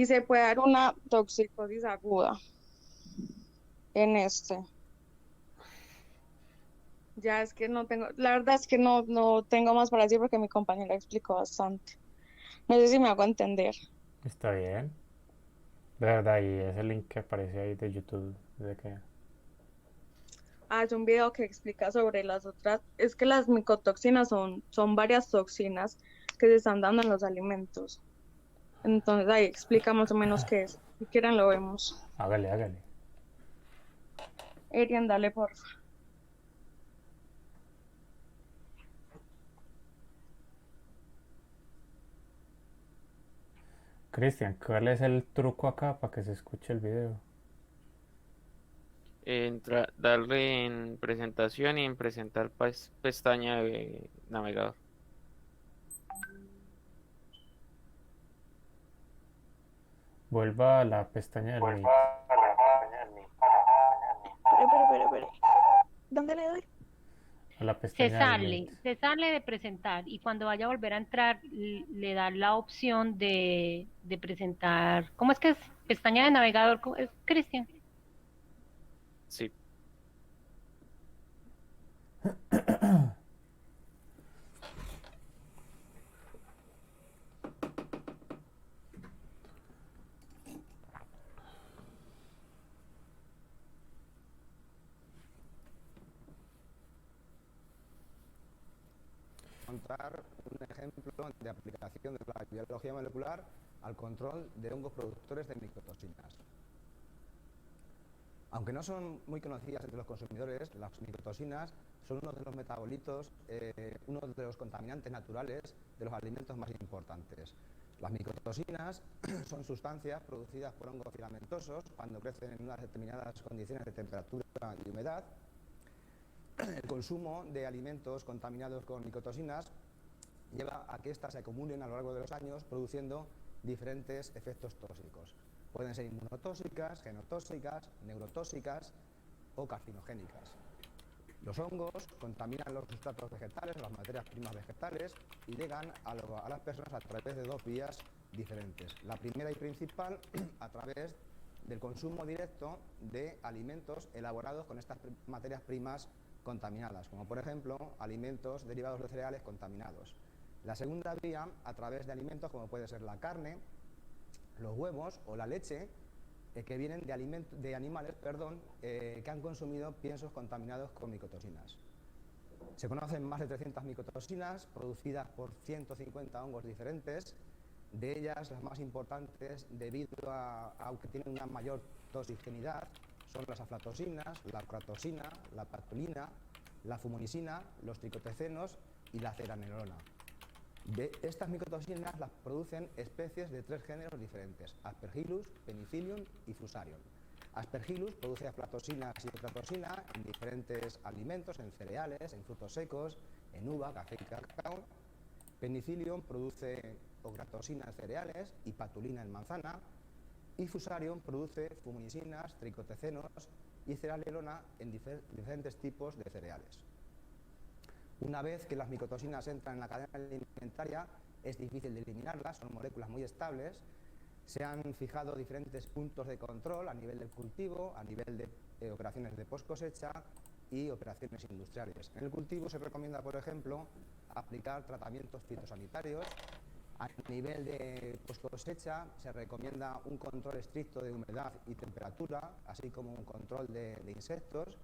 S10: se puede dar una toxicosis aguda en este. Ya es que no tengo, la verdad es que no tengo más para decir porque mi compañera explicó bastante. No sé si me hago entender.
S3: Está bien. De verdad, y ese link que aparece ahí de YouTube, ¿de qué?
S10: Ah, es un video que explica sobre las otras, es que las micotoxinas son varias toxinas que se están dando en los alimentos. Entonces ahí explica más o menos qué es. Si quieren lo vemos.
S3: Hágale, hágale.
S10: Erian, dale por
S3: Cristian, ¿cuál es el truco acá para que se escuche el video?
S2: Darle en presentación y en presentar pestaña de navegador.
S3: Vuelva a la pestaña del Meet.
S10: Espere. ¿Dónde le doy?
S3: A la pestaña del Meet.
S4: Se sale de presentar y cuando vaya a volver a entrar le da la opción de presentar. ¿Cómo es que es? Pestaña de navegador, ¿cómo es, Cristian?
S2: Sí.
S11: Encontrar un ejemplo de aplicación de la biología molecular al control de hongos productores de micotoxinas. Aunque no son muy conocidas entre los consumidores, las micotoxinas son uno de los metabolitos, uno de los contaminantes naturales de los alimentos más importantes. Las micotoxinas son sustancias producidas por hongos filamentosos cuando crecen en unas determinadas condiciones de temperatura y humedad. El consumo de alimentos contaminados con micotoxinas lleva a que éstas se acumulen a lo largo de los años, produciendo diferentes efectos tóxicos. Pueden ser inmunotóxicas, genotóxicas, neurotóxicas o carcinogénicas. Los hongos contaminan los sustratos vegetales, las materias primas vegetales, y llegan a las personas a través de dos vías diferentes. La primera y principal, a través del consumo directo de alimentos elaborados con estas materias primas contaminadas, como por ejemplo alimentos derivados de cereales contaminados. La segunda vía, a través de alimentos como puede ser la carne, los huevos o la leche, que vienen de animales que han consumido piensos contaminados con micotoxinas. Se conocen más de 300 micotoxinas producidas por 150 hongos diferentes. De ellas, las más importantes, debido a que tienen una mayor toxicidad, son las aflatoxinas, la ocratoxina, la patulina, la fumonisina, los tricotecenos y la ceraneolona. De estas micotoxinas las producen especies de 3 géneros diferentes: Aspergillus, Penicillium y Fusarium. Aspergillus produce aflatoxinas y ocratoxina en diferentes alimentos, en cereales, en frutos secos, en uva, café y cacao. Penicillium produce ocratoxina en cereales y patulina en manzana. Y Fusarium produce fumonisinas, tricotecenos y ceranelona en diferentes tipos de cereales. Una vez que las micotoxinas entran en la cadena alimentaria, es difícil de eliminarlas, son moléculas muy estables. Se han fijado diferentes puntos de control a nivel del cultivo, a nivel de operaciones de post cosecha y operaciones industriales. En el cultivo se recomienda, por ejemplo, aplicar tratamientos fitosanitarios. A nivel de post cosecha se recomienda un control estricto de humedad y temperatura, así como un control de insectos,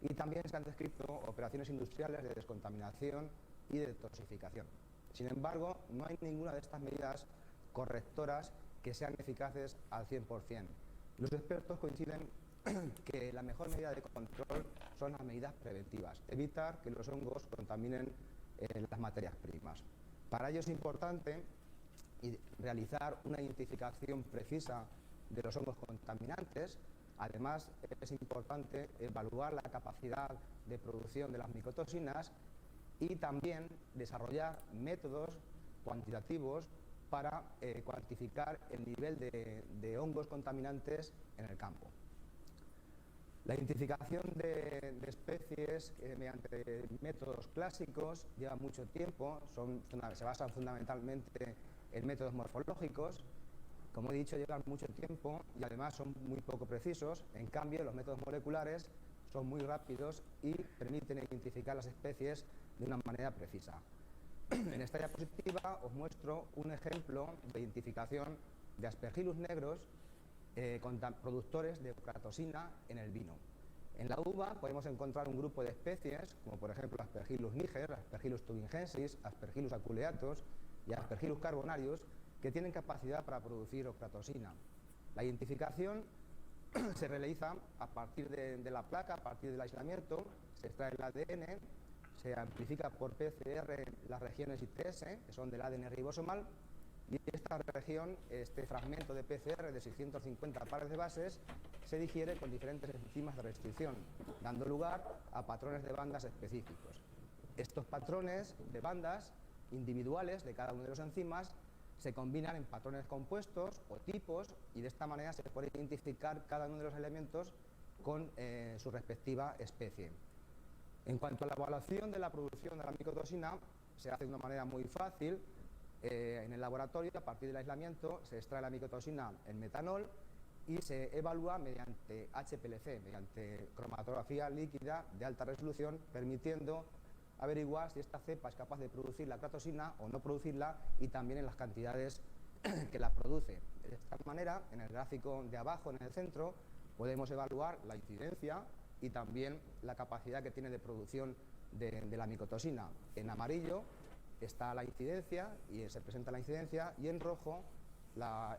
S11: y también se han descrito operaciones industriales de descontaminación y de detoxificación. Sin embargo, no hay ninguna de estas medidas correctoras que sean eficaces al 100%. Los expertos coinciden que la mejor medida de control son las medidas preventivas, evitar que los hongos contaminen las materias primas. Para ello es importante realizar una identificación precisa de los hongos contaminantes. Además, es importante evaluar la capacidad de producción de las micotoxinas y también desarrollar métodos cuantitativos para cuantificar el nivel de hongos contaminantes en el campo. La identificación de especies mediante métodos clásicos lleva mucho tiempo, se basan fundamentalmente en métodos morfológicos. Como he dicho, llevan mucho tiempo y además son muy poco precisos. En cambio, los métodos moleculares son muy rápidos y permiten identificar las especies de una manera precisa. En esta diapositiva os muestro un ejemplo de identificación de Aspergillus negros productores de ocratosina en el vino. En la uva podemos encontrar un grupo de especies, como por ejemplo Aspergillus niger, Aspergillus thuringiensis, Aspergillus aculeatus y Aspergillus carbonarius, que tienen capacidad para producir ocratosina. La identificación se realiza a partir de la placa, a partir del aislamiento, se extrae el ADN, se amplifica por PCR las regiones ITS, que son del ADN ribosomal, y esta región, este fragmento de PCR de 650 pares de bases, se digiere con diferentes enzimas de restricción, dando lugar a patrones de bandas específicos. Estos patrones de bandas individuales de cada uno de los enzimas se combinan en patrones compuestos o tipos, y de esta manera se puede identificar cada uno de los elementos con su respectiva especie. En cuanto a la evaluación de la producción de la micotoxina, se hace de una manera muy fácil. En el laboratorio, a partir del aislamiento, se extrae la micotoxina en metanol y se evalúa mediante HPLC, mediante cromatografía líquida de alta resolución, permitiendo averiguar si esta cepa es capaz de producir la ocratosina o no producirla, y también en las cantidades que la produce. De esta manera, en el gráfico de abajo, en el centro, podemos evaluar la incidencia y también la capacidad que tiene de producción de la micotoxina. En amarillo está la incidencia, y se presenta la incidencia, y en rojo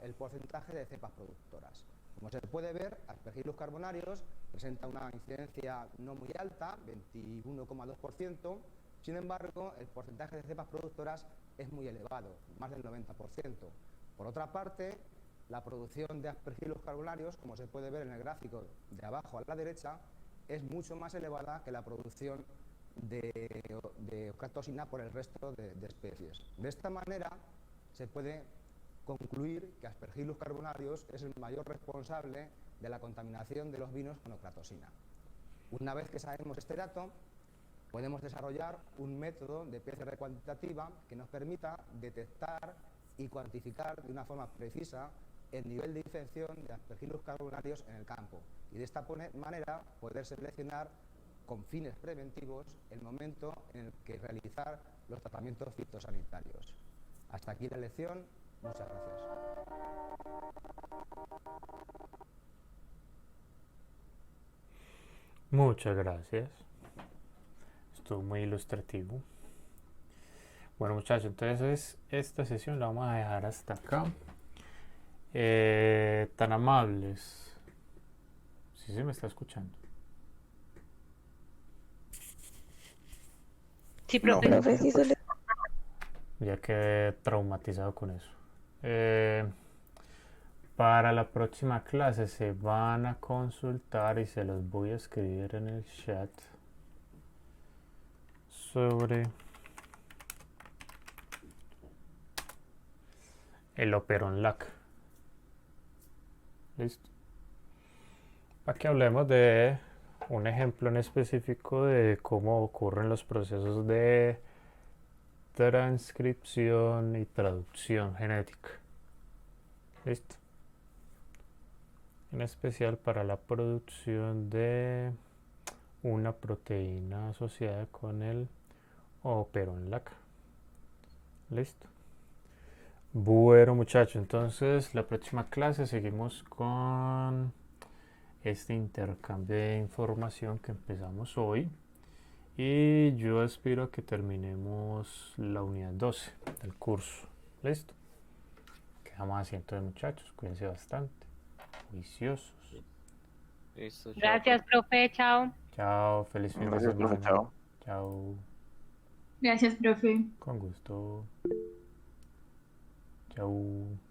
S11: el porcentaje de cepas productoras. Como se puede ver, Aspergillus carbonarius presenta una incidencia no muy alta, 21,2%, sin embargo, el porcentaje de cepas productoras es muy elevado, más del 90%. Por otra parte, la producción de Aspergillus carbonarius, como se puede ver en el gráfico de abajo a la derecha, es mucho más elevada que la producción de ocratosina por el resto de especies. De esta manera se puede concluir que Aspergillus carbonarius es el mayor responsable de la contaminación de los vinos con ocratosina. Una vez que sabemos este dato, podemos desarrollar un método de PCR cuantitativa que nos permita detectar y cuantificar de una forma precisa el nivel de infección de Aspergillus carbonarius en el campo, y de esta manera poder seleccionar con fines preventivos el momento en el que realizar los tratamientos fitosanitarios. Hasta aquí la lección. Muchas gracias.
S3: Muchas gracias. Estuvo muy ilustrativo. Bueno, muchachos, entonces esta sesión la vamos a dejar hasta acá. Tan amables. ¿Sí se me está escuchando?
S4: Sí,
S10: No,
S4: profe.
S10: profe, sí se le...
S3: Ya quedé traumatizado con eso. Para la próxima clase se van a consultar, y se los voy a escribir en el chat, sobre el Operon LAC. ¿Listo? Para que hablemos de un ejemplo en específico de cómo ocurren los procesos de transcripción y traducción genética. ¿Listo? En especial para la producción de una proteína asociada con el Operon LAC. ¿Listo? Bueno, muchachos, entonces la próxima clase seguimos con este intercambio de información que empezamos hoy, y yo aspiro que terminemos la unidad 12 del curso. ¿Listo? Quedamos así entonces, muchachos, cuídense bastante, juiciosos.
S2: Listo, chao,
S4: Gracias, profe. Chao.
S3: Chao, feliz fin de
S8: Gracias, profe,
S3: semana.
S8: chao.
S3: Chao,
S12: Gracias, profe.
S3: con gusto. Chao.